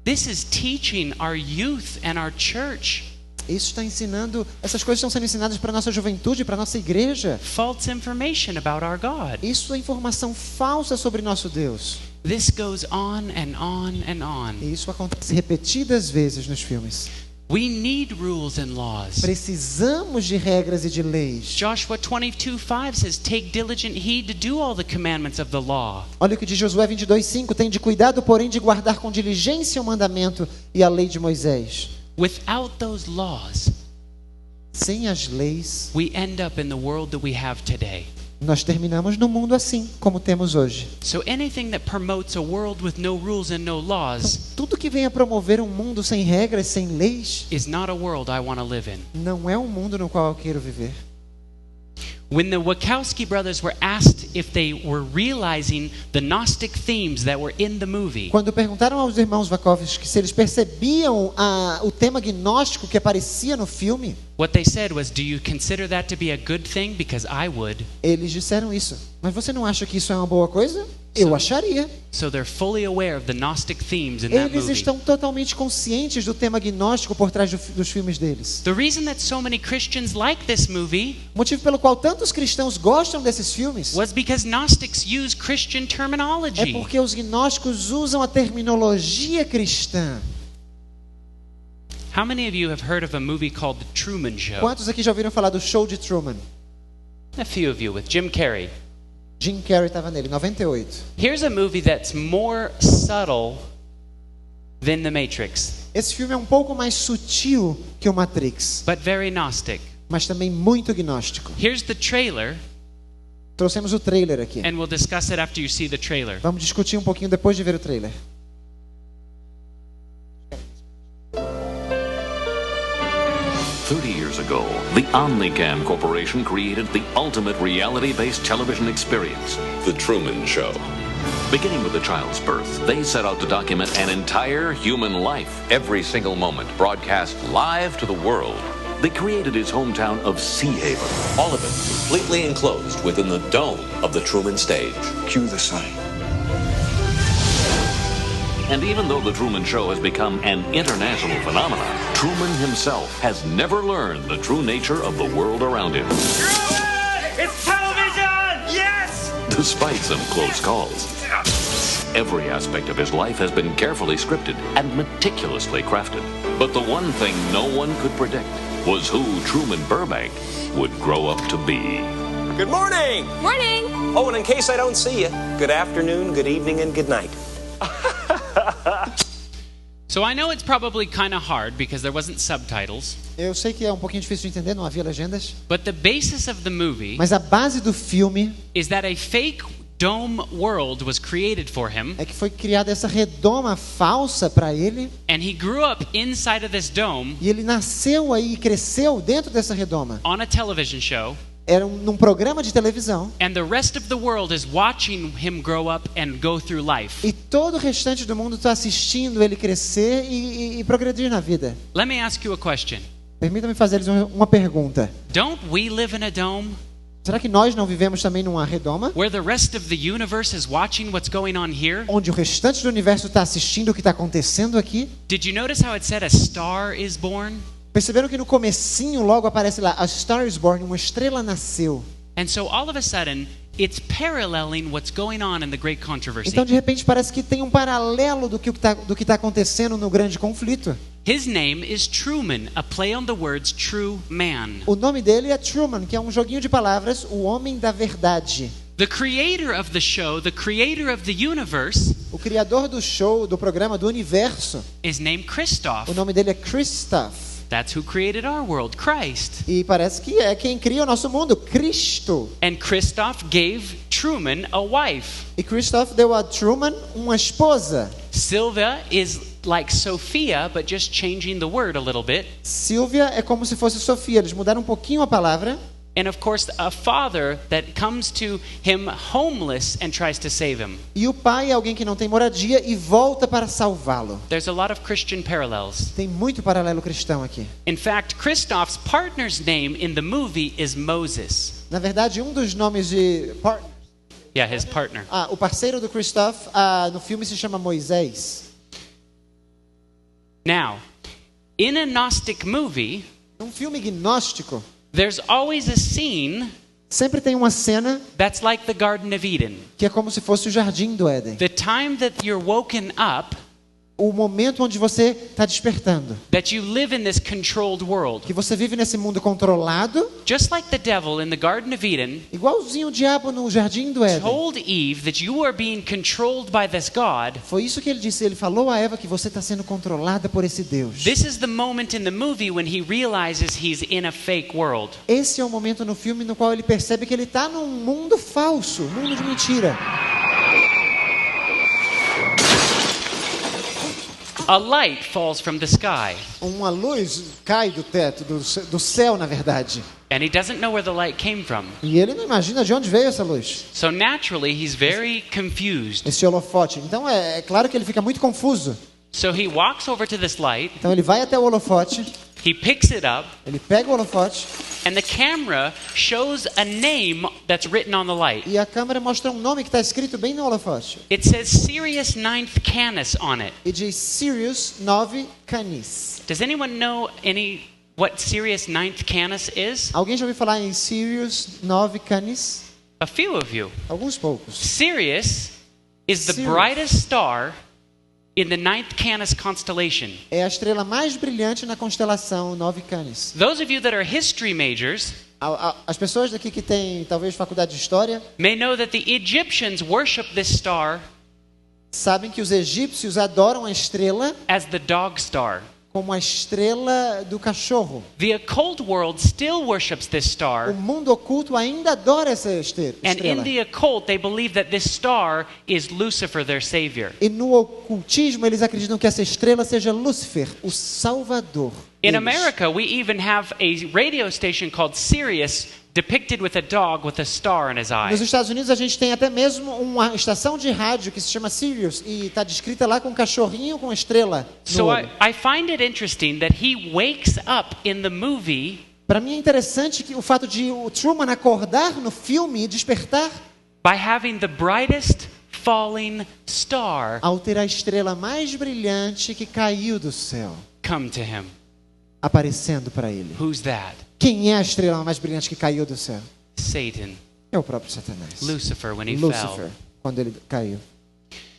This is teaching our youth and our church
Isso está ensinando, essas coisas estão sendo ensinadas para a nossa juventude, para a nossa igreja.
false information about our God.
Isso é informação falsa sobre nosso Deus.
This goes on and on and on.
E isso acontece repetidas vezes nos filmes.
We need rules and laws.
Precisamos de regras e de leis.
Joshua 22:5 says, "Take diligent heed to do all the commandments of the law."
Olha o que diz Josué 22:5. Tem de cuidado, porém, de guardar com diligência o mandamento e a lei de Moisés.
Without those laws,
Sem as leis,
we end up in the world that we have today.
nós terminamos no mundo assim, como temos hoje.
So anything that promotes a world with no rules and no laws
Tudo que venha promover um mundo sem regras, sem leis,
is not a world I want to live in.
não é um mundo no qual eu quero viver.
When the Wachowski brothers were asked if they were realizing the Gnostic themes that were in the movie,
Quando perguntaram aos irmãos Wachowski se eles percebiam o tema gnóstico que aparecia no filme,
what they said was, "Do you consider that to be a good thing? Because I would."
eles disseram isso. Mas você não acha que isso é uma boa coisa? Eu acharia.
So they're fully aware of the Gnostic themes in that
Eles
movie.
estão totalmente conscientes do tema gnóstico por trás dos filmes deles.
The reason that so many Christians like this movie
O motivo pelo qual tantos cristãos gostam desses filmes
was because Gnostics use Christian
é
terminology.
porque os gnósticos usam a terminologia cristã.
How many of you have heard of a movie called The Truman Show?
Quantos aqui já ouviram falar do Show de Truman?
A few of you, with Jim Carrey.
Jim Carrey estava nele, 98.
Here's a movie that's more subtle than The Matrix,
Esse filme é um pouco mais sutil que o Matrix,
but very Gnostic.
mas também muito gnóstico.
Here's the trailer,
Trouxemos o trailer aqui.
and we'll discuss it after you see the trailer.
Vamos discutir um pouquinho depois de ver o trailer.
30 years ago, ago, the Omnicam Corporation created the ultimate reality-based television experience, The Truman Show. Beginning with the child's birth, they set out to document an entire human life, every single moment broadcast live to the world. They created his hometown of Sea Haven.
All of it completely enclosed within the dome of the Truman stage.
Cue the sign.
And even though The Truman Show has become an international phenomenon, Truman himself has never learned the true nature of the world around him.
Truman! It's television! Yes!
Despite some close calls, every aspect of his life has been carefully scripted and meticulously crafted. But the one thing no one could predict was who Truman Burbank would grow up to be.
Good morning!
Morning!
Oh, and in case I don't see you, good afternoon, good evening, and good night.
So I know it's probably kind of hard because there wasn't subtitles.
Eu sei que é um pouquinho difícil de entender, não havia legendas.
But the basis of the movie
Mas a base do filme
is that a fake dome world was created for him.
É que foi criada essa redoma falsa para ele.
And he grew up inside of this dome.
E ele nasceu aí e cresceu dentro dessa redoma.
On a television show.
Era num programa de televisão.
And the rest of the world is watching him grow up and go through life.
E todo o restante do mundo está assistindo ele crescer e progredir na vida.
Let me ask you a question.
Permita-me fazer-lhes uma pergunta.
Don't we live in a dome?
Será que nós não vivemos também numa redoma?
Where the rest of the universe is watching what's going on here?
Onde o restante do universo está assistindo o que está acontecendo aqui?
Did you notice how it said a star is born?
Perceberam que no comecinho logo aparece lá, a star is born, uma estrela nasceu.
And so all of a sudden, it's paralleling what's going on in the great controversy.
Então de repente parece que tem um paralelo do que está acontecendo no grande conflito.
His name is Truman, a play on the words true man.
O nome dele é Truman, que é um joguinho de palavras, o homem da verdade.
The creator of the show, the creator of the universe,
o criador do show, do programa, do universo,
is named Christoph.
O nome dele é Christoph.
That's who created our world, Christ.
E parece que é quem cria o nosso mundo, Cristo.
And Christoph gave Truman a wife.
E Christoph deu a Truman uma esposa.
Sylvia is like Sophia, but just changing the word a little bit.
Sylvia é como se fosse Sofia, eles mudaram um pouquinho a palavra.
And of course, a father that comes to him homeless and tries to save him.
E o pai é alguém que não tem moradia e volta para salvá-lo.
There's a lot of Christian parallels.
Tem muito paralelo cristão aqui.
In fact, Christoph's partner's name in the movie is Moses.
Na verdade, um dos nomes de
Yeah, his partner.
O parceiro do Christoph no filme se chama Moisés.
Now, in a Gnostic movie,
num filme gnóstico,
there's always a scene
sempre tem uma cena
that's like the Garden of Eden.
Que é como se fosse o jardim do Éden.
The time that you're woken up,
o momento onde você está despertando.
That you live in this controlled world.
Que você vive nesse mundo controlado.
Just like the devil in the Garden of Eden.
Igualzinho o diabo no jardim do Éden.
Told Eve that you are being controlled by this God.
Foi isso que ele disse. Ele falou a Eva que você está sendo controlada por esse Deus.
This is the moment in the movie when he realizes he's in a fake world.
Esse é o momento no filme no qual ele percebe que ele está num mundo falso, um mundo de mentira.
A light falls from the sky.
Uma luz cai do teto, do céu, na verdade.
And he doesn't know where the light came from.
E ele não imagina de onde veio essa luz.
So naturally, he's very confused.
Esse holofote. Então é claro que ele fica muito confuso.
So he walks over to this light.
Então ele vai até o holofote.
He picks it up.
Ele pega o holofote.
And the camera shows a name that's written on the light.
E a câmera mostra um nome que está escrito bem no holofote.
It says Sirius 9th Canis on it.
E diz Sirius 9 Canis.
Does anyone know what Sirius 9th Canis is?
Alguém já ouviu falar em Sirius 9 Canis?
A few of you.
Alguns poucos.
Sirius is the brightest star in the 9th Canis constellation.
É a estrela mais brilhante na constelação 9 Canis.
Those of you that are history majors,
as pessoas daqui que têm talvez faculdade de história,
may know that the Egyptians worship this star.
Sabem que os egípcios adoram a estrela
as the dog star.
Como a estrela do cachorro.
The occult world still worships this star.
O mundo oculto ainda adora essa estrela.
And in the occult they believe that this star is Lucifer, their savior.
E no ocultismo eles acreditam que essa estrela seja Lúcifer, o Salvador.
In
deles.
America, we even have a radio station called Sirius depicted with a dog with a star in his eye.
Nos Estados Unidos a gente tem até mesmo uma estação de rádio que se chama Sirius e está descrita lá com um cachorrinho com estrela no
So
olho.
I find it interesting that he wakes up in the movie
Para mim é interessante que o fato de o Truman acordar no filme e despertar
by having the brightest falling star
ao ter a estrela mais brilhante que caiu do céu
come to him.
aparecendo para ele.
Who's that?
Quem é a estrela mais brilhante que caiu do céu?
Satan.
É o próprio Satanás.
Lucifer when he
Lucifer,
fell.
quando ele caiu.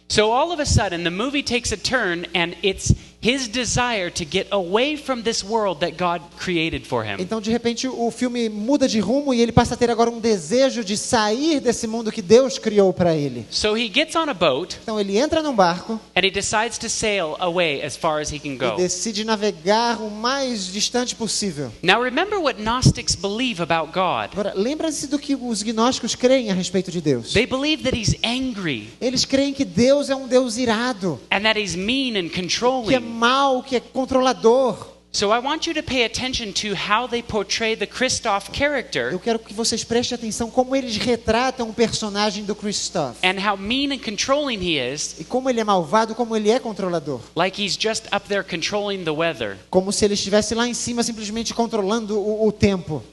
So all of a sudden the movie takes a turn and it's his desire to get away from this world that God created for him.
Então, de repente, o filme muda de rumo e ele passa a ter agora um desejo de sair desse mundo que Deus criou para ele.
So he gets on a boat
Então, ele entra num barco
and he decides to sail away as far as he can
e
go.
decide navegar o mais distante possível.
Now remember what Gnostics believe about God.
Agora, lembra-se do que os gnósticos creem a respeito de Deus.
They believe that he's angry
Eles creem que Deus é um Deus irado,
and that he's mean and
que é
controlling.
mau, que é controlador.
So I want you to pay attention to how they portray the Christoph character
Eu quero que vocês prestem atenção como eles retratam o personagem do Christoph.
and how mean and controlling he is,
E como ele é malvado, como ele é controlador.
like he's just up there controlling the weather.
Como se ele estivesse lá em cima simplesmente controlando o tempo.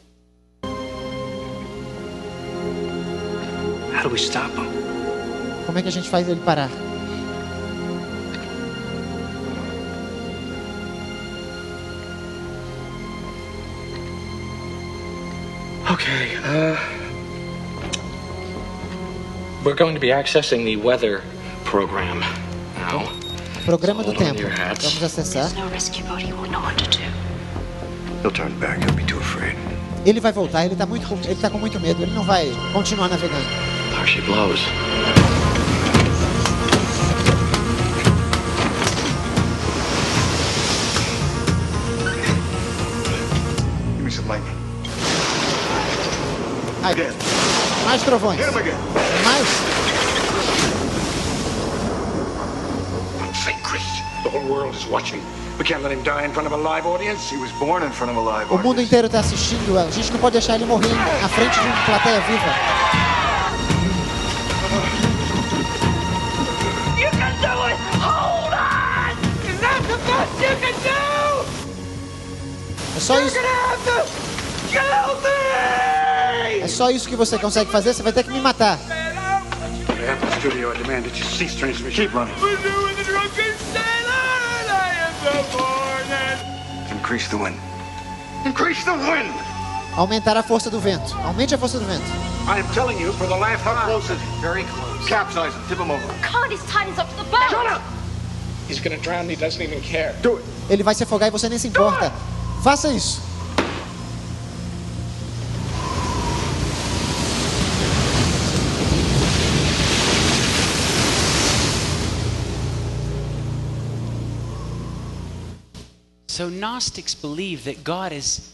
How do we stop him?
Como é que a gente faz ele parar?
Okay, we're going to be accessing the weather program now.
Programa do
Hold on
tempo.
to your hats.
Vamos acessar.
No rescue boat, he won't know what to do.
He'll turn back. He'll be too afraid.
Ele vai voltar, ele tá com muito medo, ele não vai continuar navegando.
There she blows.
Give me some lightning.
Ai, mais trovões. Mais.
Fake Chris. The whole world is watching. We can't let him die in front of a live audience. He was born in front of a live
O mundo
audience.
inteiro está assistindo. A gente não pode deixar ele morrer à frente de uma plateia viva.
You can do it! Hold on! Is that the best you can do?
É só isso.
You're gonna have to kill me!
É só isso que você consegue fazer. Você vai ter que me matar.
Apple Studio, I demand that you cease transmission. Keep running.
We're doing the drunken sailor and I am the morning.
Increase the wind. Increase the wind!
Aumentar a força do vento. Aumente a força do vento.
I am telling you for the last time. How close is he? Very close. Capsize him. Tip him over.
God, he's tied us up to the boat.
Shut up!
He's gonna drown and he doesn't even care.
Do it.
Ele vai se afogar e você nem se importa. Faça isso.
So Gnostics believe that God is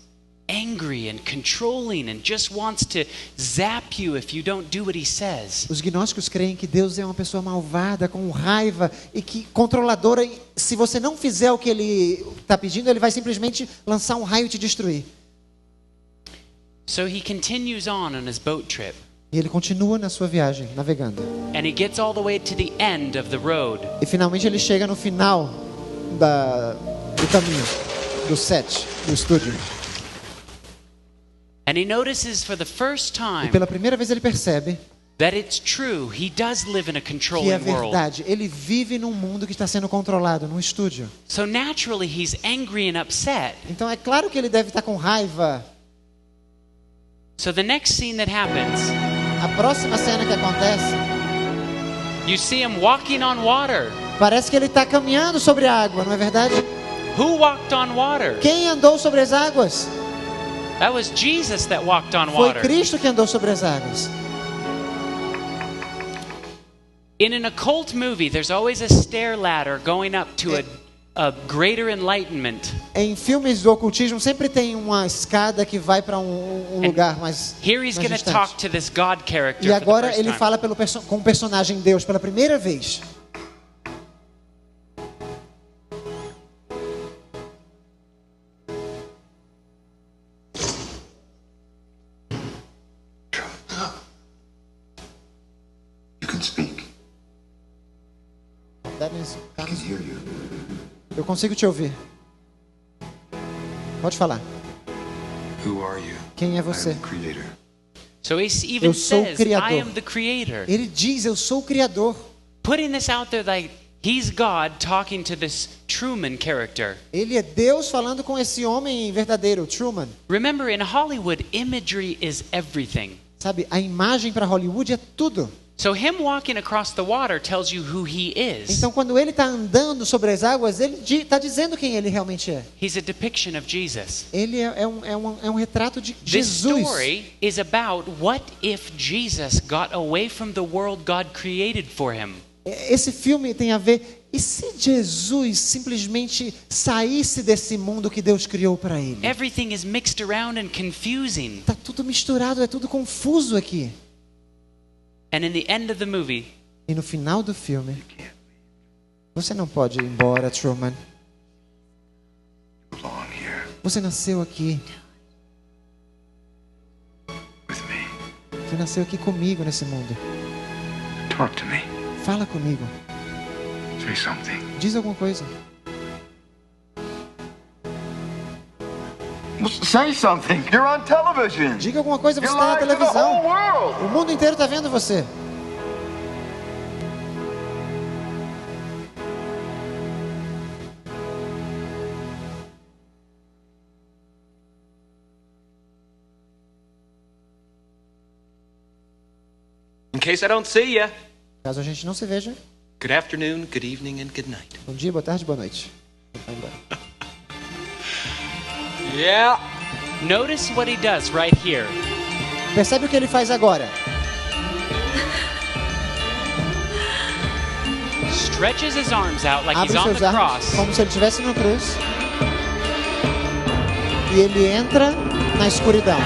angry and controlling and just wants to zap you if you don't do what he says.
Os gnósticos creem que Deus é uma pessoa malvada, com raiva e que controladora. E se você não fizer o que ele está pedindo, ele vai simplesmente lançar um raio e te destruir.
So he continues on his boat trip
E ele continua na sua viagem, navegando.
and he gets all the way to the end of the road.
E finalmente ele chega no final do caminho, do set, do estúdio.
And he notices for the first
E
time
pela primeira vez ele percebe
that it's true. He does live in a
que é
controlling world.
verdade. Ele vive num mundo que está sendo controlado, num estúdio.
So naturally he's angry and upset.
Então é claro que ele deve estar com raiva.
So the next scene that happens,
A próxima cena que acontece,
you see him walking on water.
parece que ele está caminhando sobre a água, não é verdade?
Who walked on water?
Quem andou sobre as águas?
That was Jesus that walked on
Foi
water.
Cristo que andou sobre as águas.
In an occult movie, there's always a stair ladder going up to a greater enlightenment.
Em filmes do ocultismo sempre tem uma escada que vai para um lugar mais
Here he's
mais
going to
distante.
talk to this God character
E
for the
agora
first
ele
time.
fala com o personagem Deus pela primeira vez. Dennis, eu consigo te ouvir. Pode falar. Quem é você?
So he even
Eu sou o
says,
Criador.
I am the creator.
Ele diz, eu sou o Criador.
Putting this out there like he's God talking to this Truman character.
Ele é Deus falando com esse homem verdadeiro, Truman.
Remember, in Hollywood, imagery is everything.
Sabe, a imagem para Hollywood é tudo.
So him walking across the water tells you who he is.
Então, quando ele está andando sobre as águas, ele está dizendo quem ele realmente é.
He's a depiction of Jesus.
Ele é um retrato de
This
Jesus.
story is about what if Jesus got away from the world God created for him.
Esse filme tem a ver, e se Jesus simplesmente saísse desse mundo que Deus criou para ele?
Everything is mixed around and confusing.
Está tudo misturado, é tudo confuso aqui.
And in the end of the movie,
e no final do filme, você não pode ir embora, Truman. Você nasceu aqui. Você nasceu aqui comigo nesse mundo.
Talk to me.
Fala comigo.
Say something.
Diz alguma coisa.
Say something. You're on television.
Diga alguma coisa, você está na televisão. O mundo inteiro está vendo você.
In case I don't see you.
Caso a gente não se veja.
Good afternoon, good evening and good night.
Bom dia, boa tarde, boa noite. Vai embora.
Yeah. Notice what he does right here.
Percebe o que ele faz agora?
Stretches his arms out like
Abre
he's on
seus
the
armos
cross.
como se ele estivesse na cruz. E ele entra na escuridão.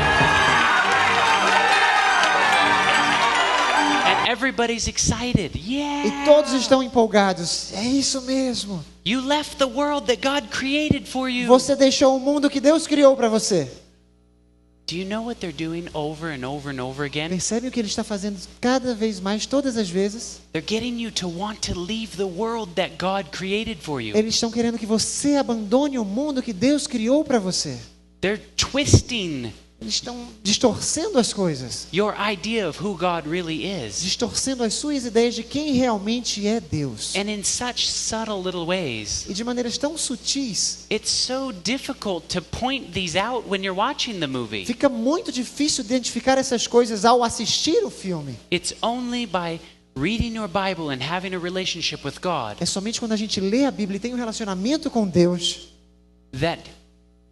And everybody's excited. Yeah.
E todos estão empolgados. É isso mesmo.
You left the world that God created for you.
Você deixou o mundo que Deus criou para você.
Do you know what they're doing over and over and over again?
Percebe o que ele está fazendo cada vez mais, todas as vezes?
They're getting you to want to leave the world that God created for you.
Eles estão querendo que você abandone o mundo que Deus criou para você.
They're twisting
Eles estão distorcendo as coisas.
your idea of who God really is.
Distorcendo as suas ideias de quem realmente é Deus.
And in such subtle little ways.
E de maneiras tão sutis.
It's so difficult to point these out when you're watching the movie.
Fica muito difícil identificar essas coisas ao assistir o filme.
It's only by reading your Bible and having a relationship with God
É somente quando a gente lê a Bíblia e tem um relacionamento com Deus
that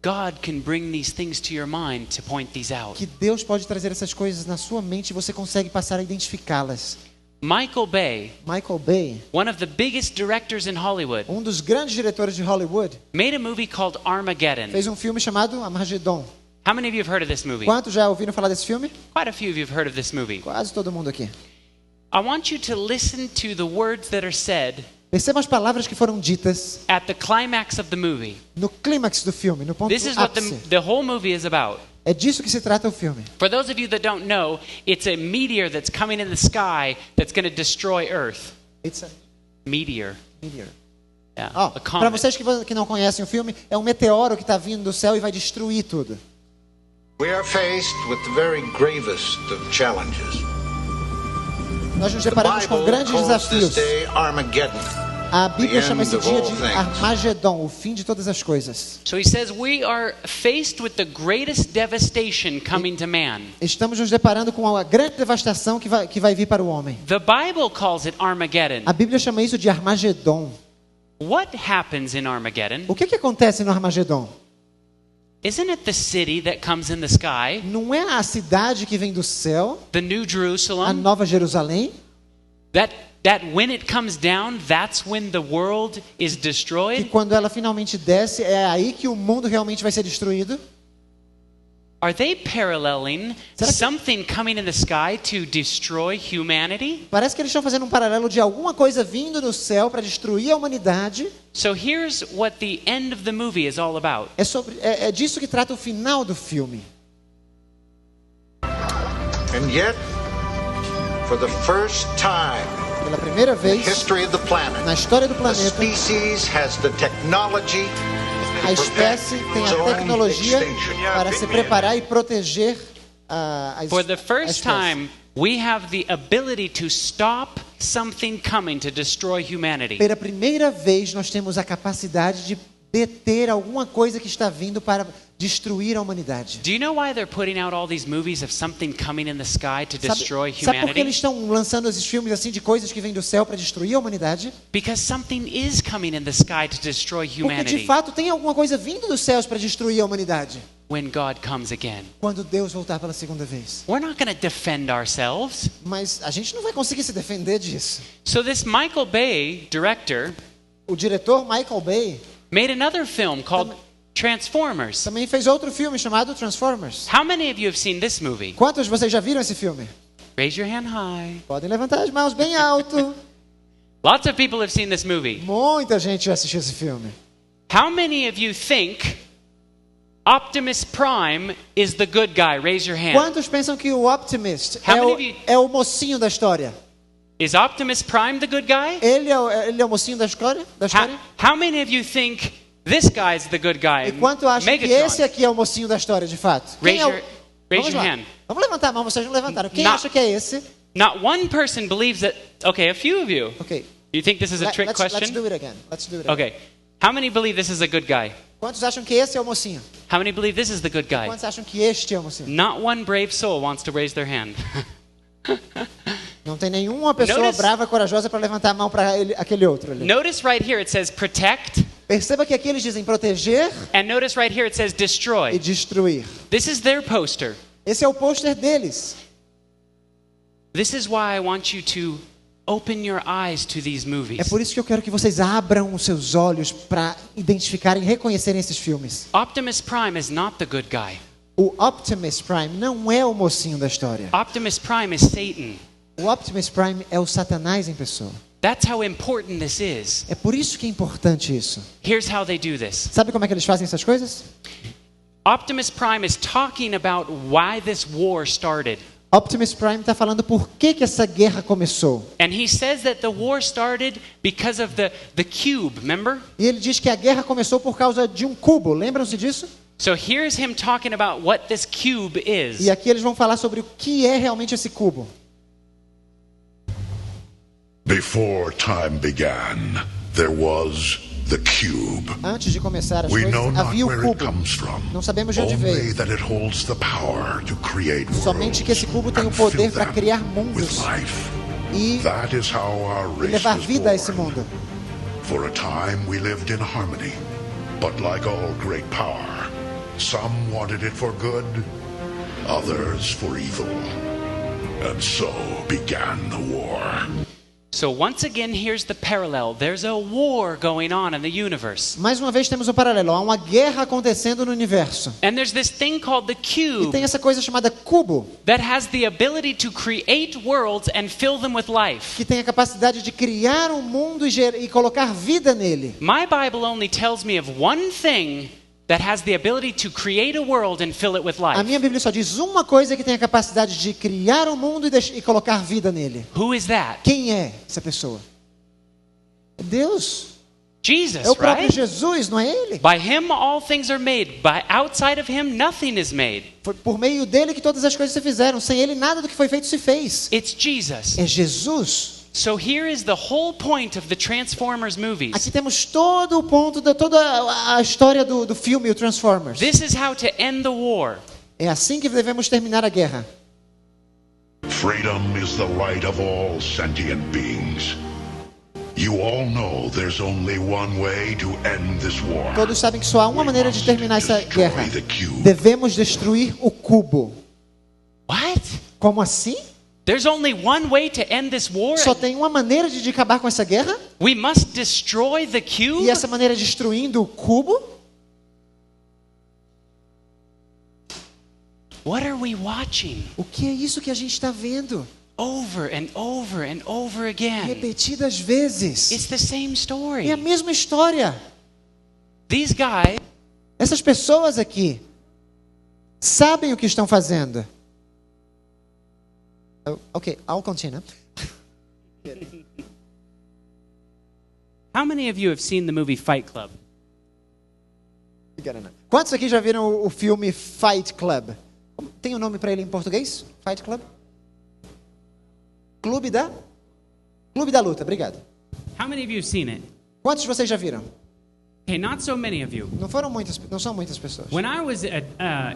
God can bring these things to your mind to point these out.
que Deus pode trazer essas coisas na sua mente e você consegue passar a identificá-las.
Michael Bay,
one
of the biggest directors in Hollywood,
dos grandes diretores de Hollywood,
made a movie called Armageddon.
fez um filme chamado Armagedon.
How many of you have heard of this movie?
Quantos já ouviram falar desse filme?
Quite a few of you have heard of this movie.
Quase todo mundo aqui.
I want you to listen to the words that are said
Perceba as palavras que foram ditas
at the climax of the movie.
No clímax do filme, no ponto
This is what
ápice.
the whole movie is about.
É disso que se trata o filme.
For those of you that don't know, it's a meteor that's coming in the sky that's going to destroy Earth.
It's a
meteor. Yeah, a
Para
comet.
vocês que não conhecem o filme, é um meteoro que está vindo do céu e vai destruir tudo.
We are faced with the very gravest of challenges.
Nós nos deparamos com grandes desafios. A Bíblia chama esse dia de Armagedon, o fim de todas as coisas.
So he says we are faced with the greatest devastation coming to man.
Estamos nos deparando com a grande devastação que vai vir para o homem.
The Bible calls it Armageddon.
A Bíblia chama isso de Armagedon.
What happens in Armageddon?
O que acontece no Armagedon?
Isn't it the city that comes in the sky?
Não é a cidade que vem do céu,
The New Jerusalem?
a Nova Jerusalém?
That when it comes down, that's when the world is
E
destroyed?
quando ela finalmente desce, é aí que o mundo realmente vai ser destruído?
Are they paralleling something coming in the sky to destroy humanity?
Parece que eles estão fazendo um paralelo de alguma coisa vindo do céu para destruir a humanidade.
So here's what the end of the movie is all about.
É disso que trata o final do filme.
And yet, for the first time,
Pela primeira primeira
the
vez
history of the planet,
na história do
the
planeta,
species has the technology
a espécie tem a tecnologia para se preparar e proteger a
For the first
espécie.
time, we have the ability to stop something coming to destroy humanity.
Pela primeira vez, nós temos a capacidade de deter alguma coisa que está vindo para destruir a humanidade.
Do you know why they're putting out all these movies of something coming in the sky to destroy
Sabe por que eles
humanity?
estão lançando esses filmes assim de coisas que vêm do céu para destruir a humanidade?
Because something is coming in the sky to destroy
Porque de
humanity
fato tem alguma coisa vindo dos céus para destruir a humanidade.
when God comes again.
Quando Deus voltar pela segunda vez.
We're not going to defend ourselves.
Mas a gente não vai conseguir se defender disso.
So this Michael Bay director
O diretor Michael Bay
made another film called Transformers.
também fez outro filme chamado Transformers.
How many of you have seen this movie?
Quantos de vocês já viram esse filme?
Raise your hand high.
Podem levantar as mãos bem alto.
Lots of people have seen this movie.
Muita gente já assistiu esse filme.
How many of you think Optimus Prime is the good guy? Raise your hand.
Quantos pensam que o Optimist
How many of you-
é o mocinho da história?
Is Optimus Prime the good guy?
Ele é o mocinho da história?
How many of you think this guy's the good guy?
E quanto acham que
Megatron.
esse aqui é o mocinho da história, de fato? Quem
Raise
é o...
your
Vamos lá.
hand.
Vamos levantar a mão, vocês não levantaram. Quem
Not-
acha que é esse?
Not one person believes that. Okay, a few of you.
Okay.
You think this is a trick
Let's
question?
do it again. Let's do it again.
Okay. How many believe this is a good guy?
Quantos acham que esse é o mocinho?
How many believe this is the good guy?
Quantos acham que este é o mocinho?
Not one brave soul wants to raise their hand.
Não tem nenhuma pessoa
Notice-
brava, corajosa para levantar a mão para aquele outro ali.
Notice right here it says protect,
Perceba que aqui eles dizem proteger
and notice right here it says
e
destroy.
destruir.
This is their poster.
Esse é o pôster deles.
This is why I want you to open your eyes to these
É
movies.
por isso que eu quero que vocês abram os seus olhos para identificarem e reconhecerem esses filmes.
Optimus Prime is not the good guy.
O Optimus Prime não é o mocinho da história.
Optimus Prime is Satan.
O Optimus Prime é o Satanás em pessoa.
That's how important this is.
É por isso que é importante isso.
Here's how they do this.
Sabe como é que eles fazem essas coisas?
Optimus Prime is talking about why this war started.
Optimus Prime está falando por que essa guerra começou.
And he says that the war started because of the cube, remember?
E ele diz que a guerra começou por causa de um cubo. Lembram-se disso?
So here's him talking about what this cube is.
E aqui eles vão falar sobre o que é realmente esse cubo.
Before time began, there was the cube.
Antes de começar as
We
coisas,
know not
havia o
where it
cubo.
comes from,
Não sabemos de onde
only
veio.
that it holds the power to create
Somente que esse cubo tem o
worlds
poder
and
para
fill
criar
them
mundos
with life.
e
That is how our race
levar
was
vida a esse
born.
mundo.
For a time we lived in harmony, but like all great power, some wanted it for good, others for evil. And so began the war.
So once again, here's the parallel. There's a war going on in the universe.
Mais uma vez temos um paralelo. Há uma guerra acontecendo no universo.
And there's this thing called the
E
cube
tem essa coisa chamada cubo,
that has the ability to create worlds and fill them with life.
que tem a capacidade de criar um mundo e colocar vida nele.
My Bible only tells me of one thing that has the ability to create a world and fill it with
A
life.
minha Bíblia só diz uma coisa que tem a capacidade de criar um mundo e colocar vida nele.
Who is that?
Quem é essa pessoa? É Deus.
Jesus,
É o próprio
right?
Jesus, não é ele?
By him all things are made. By outside of him nothing is made.
Foi por meio dele que todas as coisas se fizeram. Sem ele nada do que foi feito se fez.
It's Jesus.
É Jesus.
So here is the whole point of the Transformers movies.
Aqui temos todo o ponto, toda a história do filme, o Transformers.
This is how to end the war.
É assim que devemos terminar a guerra.
Freedom is the right of all sentient beings. You all know there's only one way to end this war.
Todos sabem que só há uma maneira de terminar essa guerra. Devemos destruir o cubo.
What?
Como assim?
There's only one way to end this war.
Só tem uma maneira de acabar com essa guerra?
We must destroy the cube.
E essa maneira é destruindo o cubo?
What are we watching?
O que é isso que a gente está vendo?
Over and over and over again.
Repetidas vezes.
It's the same story.
É a mesma história.
These guys,
Essas pessoas aqui sabem o que estão fazendo. Ok, I'll continue.
How many of you have seen the movie Fight Club?
Quantos aqui já viram o filme Fight Club? Tem um nome para ele em português? Fight Club? Clube da Luta, obrigado.
How many of you have seen it?
Quantos de vocês já viram?
Okay, not so many of you.
Não são muitas pessoas.
When I was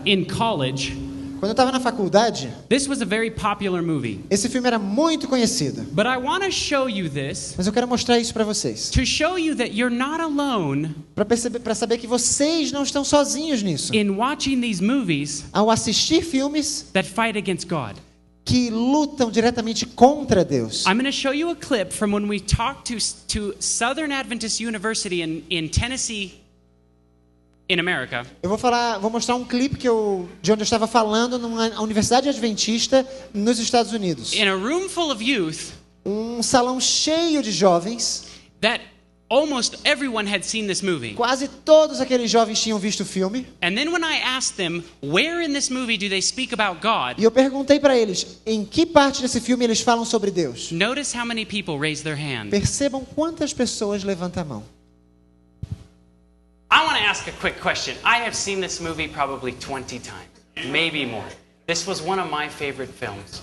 in college,
quando eu estava na faculdade,
this was a very popular movie.
Esse filme era muito conhecido.
But I want to show you this.
Mas eu quero mostrar isso para vocês.
To show you that you're not alone.
Para saber que vocês não estão sozinhos nisso.
In watching these movies.
Ao assistir filmes
that fight against God.
Que lutam diretamente contra Deus.
I'm going to show you a clip from when we talked to Southern Adventist University in Tennessee, in America.
Eu vou mostrar um clipe de onde eu estava falando numa Universidade Adventista nos Estados Unidos.
In a room full of youth.
Um salão cheio de jovens.
That almost everyone had seen this movie.
Quase todos aqueles jovens tinham visto o filme.
And then when I asked them, where in this movie do they speak about God?
E eu perguntei para eles, em que parte desse filme eles falam sobre Deus?
Notice how many people raise their hand.
Percebam quantas pessoas levantam a mão.
I want to ask a quick question. I have seen this movie probably 20 times, maybe more. This was one of my favorite films.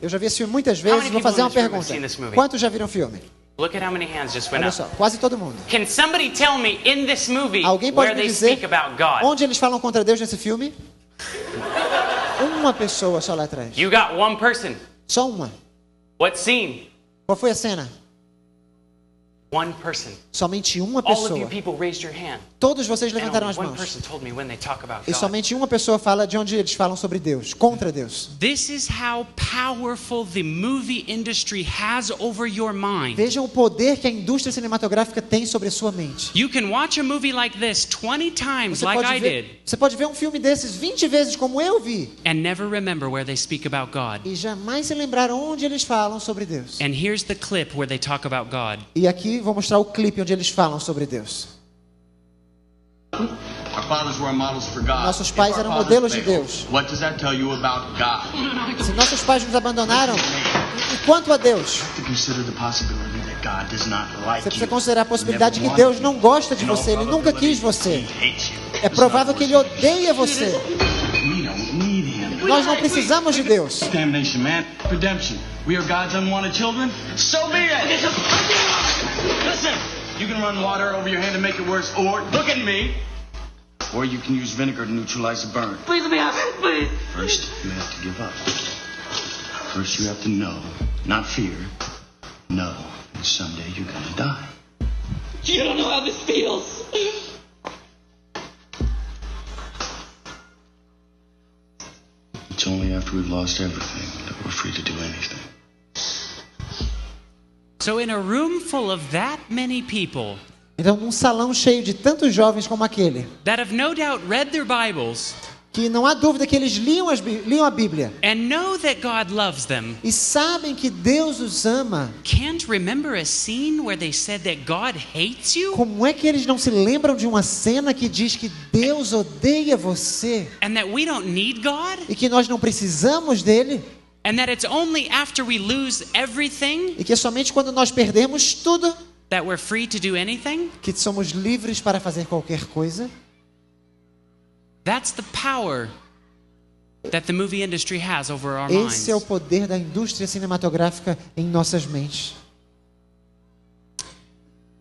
Eu já vi esse filme muitas vezes. Vou fazer uma pergunta. Quantos já viram o filme?
Look at how many hands just went
Olha
up.
só, quase todo mundo.
Can somebody tell me in this movie
Alguém pode
where
me
they
dizer
speak about God?
onde eles falam contra Deus nesse filme? Uma pessoa só lá atrás.
You got one person.
Só uma.
What scene?
Qual foi a cena?
One person.
Somente uma
All of you
pessoa.
people raised your hand.
Todos vocês levantaram
And
as
only
mãos.
one person told me when they talk about
E
God.
somente uma pessoa fala de onde eles falam sobre Deus, contra Deus.
This is how powerful the movie industry has over your mind.
Vejam o poder que a indústria cinematográfica tem sobre a sua mente.
You can watch a movie like this 20 times like I did.
Você pode ver um filme desses 20 vezes como eu vi.
And never remember where they speak about God.
E jamais se lembrar onde eles falam sobre Deus.
And here's the clip where they talk about God.
E aqui vou mostrar o clipe onde eles falam sobre Deus. Nossos pais eram modelos de Deus. Se nossos pais nos abandonaram, e quanto a Deus? Você precisa considerar a possibilidade de que Deus não gosta de você, Ele nunca quis você. É provável que Ele odeia você. Nós não precisamos de Deus.
You can run water over your hand to make it worse, or look at me. Or you can use vinegar to neutralize the burn.
Please let me have it, please.
First, you have to give up. First, you have to know, not fear. Know that someday you're gonna die.
You don't know how this feels.
It's only after we've lost everything that we're free to do anything.
So in a room full of that many people,
então, num salão cheio de tantos jovens como aquele,
that have no doubt read their Bibles,
que não há dúvida que eles liam a Bíblia,
and know that God loves them,
e sabem que Deus os ama,
can't remember a scene where they said that God hates you?
Como é que eles não se lembram de uma cena que diz que Deus odeia você?
And that we don't need God?
E que nós não precisamos dele?
And that it's only after we lose everything
e que é somente quando nós perdemos tudo
that we're free to do anything?
Que somos livres para fazer qualquer coisa?
That's the power that the movie industry has over our minds.
Esse é o poder da indústria cinematográfica em nossas mentes.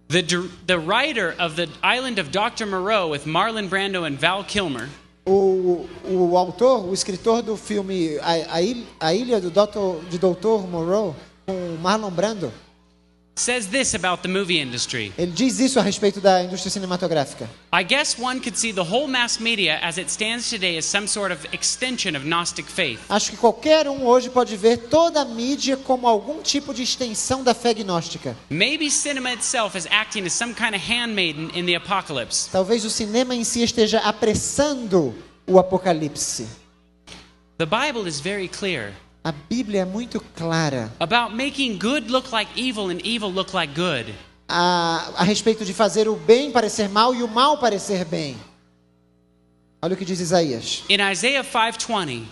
The writer of The Island of Dr. Moreau with Marlon Brando and Val Kilmer.
O autor, o escritor do filme A Ilha de Dr. Moreau com Marlon Brando
says this about the movie industry.
Ele diz isso a respeito da indústria cinematográfica.
I guess one could see the whole mass media as it stands today as some sort of extension of Gnostic faith.
Acho que qualquer hoje pode ver toda a mídia como algum tipo de extensão da fé gnóstica.
Maybe cinema itself is acting as some kind of handmaiden in the apocalypse.
Talvez o cinema em si esteja apressando o apocalipse.
The Bible is very clear.
A Bíblia é muito clara
about making good look like evil and evil look like good.
A respeito de fazer o bem parecer mal e o mal parecer bem. Olha o que diz Isaías.
In Isaiah 5:20,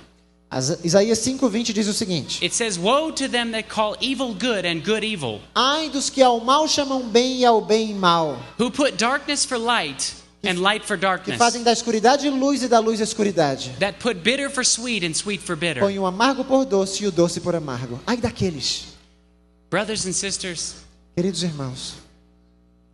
Isaías 5:20 diz o seguinte:
It says, "Woe to them that call evil good and good evil,
Ai dos que ao mal chamam bem e ao bem mal,
who put darkness for light and light for
que
darkness,
fazem da escuridade luz e da luz escuridade.
that put bitter for sweet and sweet for bitter."
Põe o amargo por doce e o doce por amargo. Ai daqueles.
Brothers and sisters,
Queridos irmãos,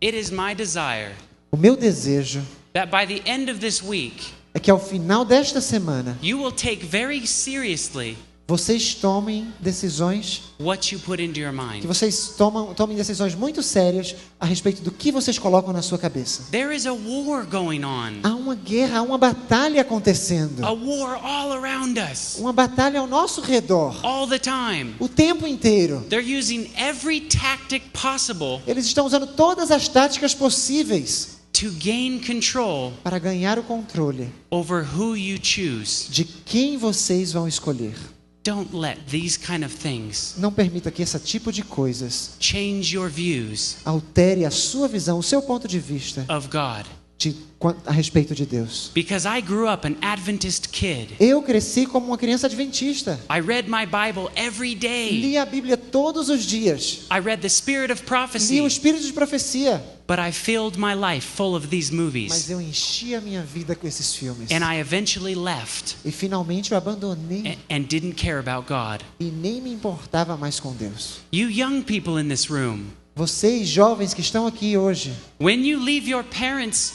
it is my desire
o meu desejo
that by the end of this week,
é que ao final desta semana
you will take very seriously
vocês tomem decisões,
what you put into your
que
mind.
vocês tomem decisões muito sérias a respeito do que vocês colocam na sua cabeça.
There is a war going on,
Há uma guerra, há uma batalha acontecendo.
a war all around us,
Uma batalha ao nosso redor,
all the time.
o tempo inteiro.
They're using every tactic possible
Eles estão usando todas as táticas possíveis
to gain control
para ganhar o controle
over who you choose.
de quem vocês vão escolher.
Don't let these kind of things
Não permita que esse tipo de coisas
change your views
altere a sua visão, o seu ponto de vista
of God.
a respeito de Deus.
Because I grew up an Adventist kid.
Eu cresci como uma criança adventista.
I read my Bible every day.
Li a Bíblia todos os dias.
I read the Spirit of
Li
Prophecy.
o Espírito de Profecia.
But I filled my life full of these
Mas
movies.
eu enchi a minha vida com esses filmes.
And I eventually left
E finalmente eu abandonei
and didn't care about God.
e nem me importava mais com Deus.
You young people in this room,
Vocês jovens que estão aqui hoje,
when you leave your parents'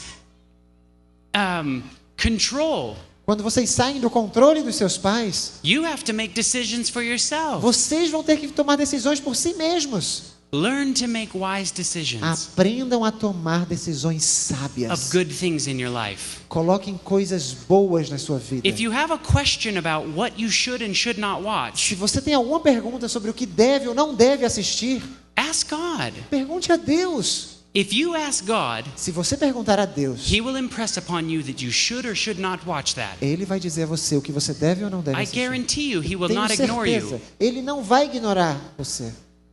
control,
quando vocês saem do controle dos seus pais,
you have to make decisions for yourself.
vocês vão ter que tomar decisões por si mesmos.
Learn to make wise decisions
Aprendam a tomar decisões
of
sábias.
good things in your life.
Coloquem coisas boas na sua vida.
If you have a question about what you should and should not watch,
Se você tem alguma pergunta sobre o que deve ou não deve assistir,
ask God.
pergunte a Deus.
If you ask God,
Se você perguntar a Deus,
He will impress upon you that you should or should not watch that.
Ele vai dizer a você o que você deve ou não deve
I
assistir.
guarantee you, He will
Tenho
not ignore
certeza,
you.
Ele não vai ignorar você.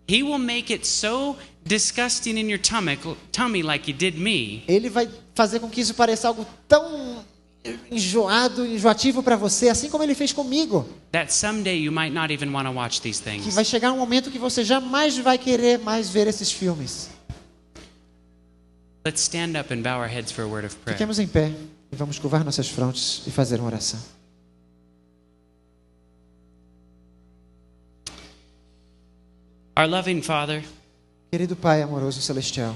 He will make it so disgusting in your tummy like He did me,
Ele vai fazer com que isso pareça algo tão enjoativo para você, assim como Ele fez comigo,
that someday you might not even want to watch these
que
things.
vai chegar um momento que você jamais vai querer mais ver esses filmes.
Let's stand up and bow our heads for a word of prayer.
Fiquemos em pé e vamos curvar nossas frontes e fazer uma oração.
Our loving Father,
Querido Pai amoroso celestial,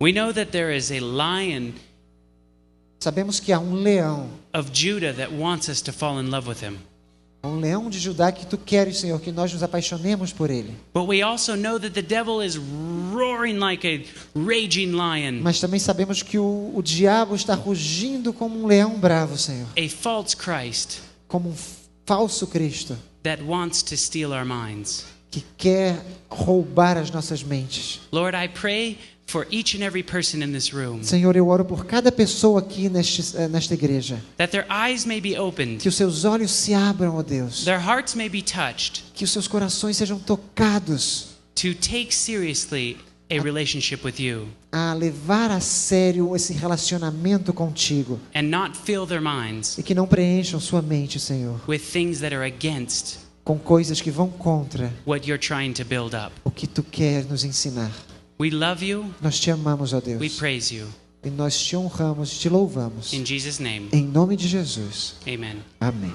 we know that there is a lion
sabemos que há um leão,
of Judah that wants us to fall in love with him.
um leão de Judá que tu queres, Senhor, que nós nos apaixonemos por ele.
But we also know that the devil is roaring like a raging lion,
Mas também sabemos que o diabo está rugindo como um leão bravo, Senhor,
a false Christ
como um falso Cristo
that wants to steal our minds.
que quer roubar as nossas mentes.
Lord, I pray for each and every person in this room
Senhor, eu oro por cada pessoa aqui nesta igreja,
that their eyes may be opened,
que os seus olhos se abram, ó Deus,
their hearts may be touched,
que os seus corações sejam tocados
to take seriously a relationship with you
a levar a sério esse relacionamento contigo
and not fill their minds
e que não preencham sua mente, Senhor,
with things that are against
com coisas que vão contra
what you're trying to build up.
o que tu quer nos ensinar.
We love you.
Nós te amamos, ó
We
Deus,
praise you.
e nós te honramos e te louvamos.
In Jesus' name,
Em nome de Jesus.
amen.
Amém.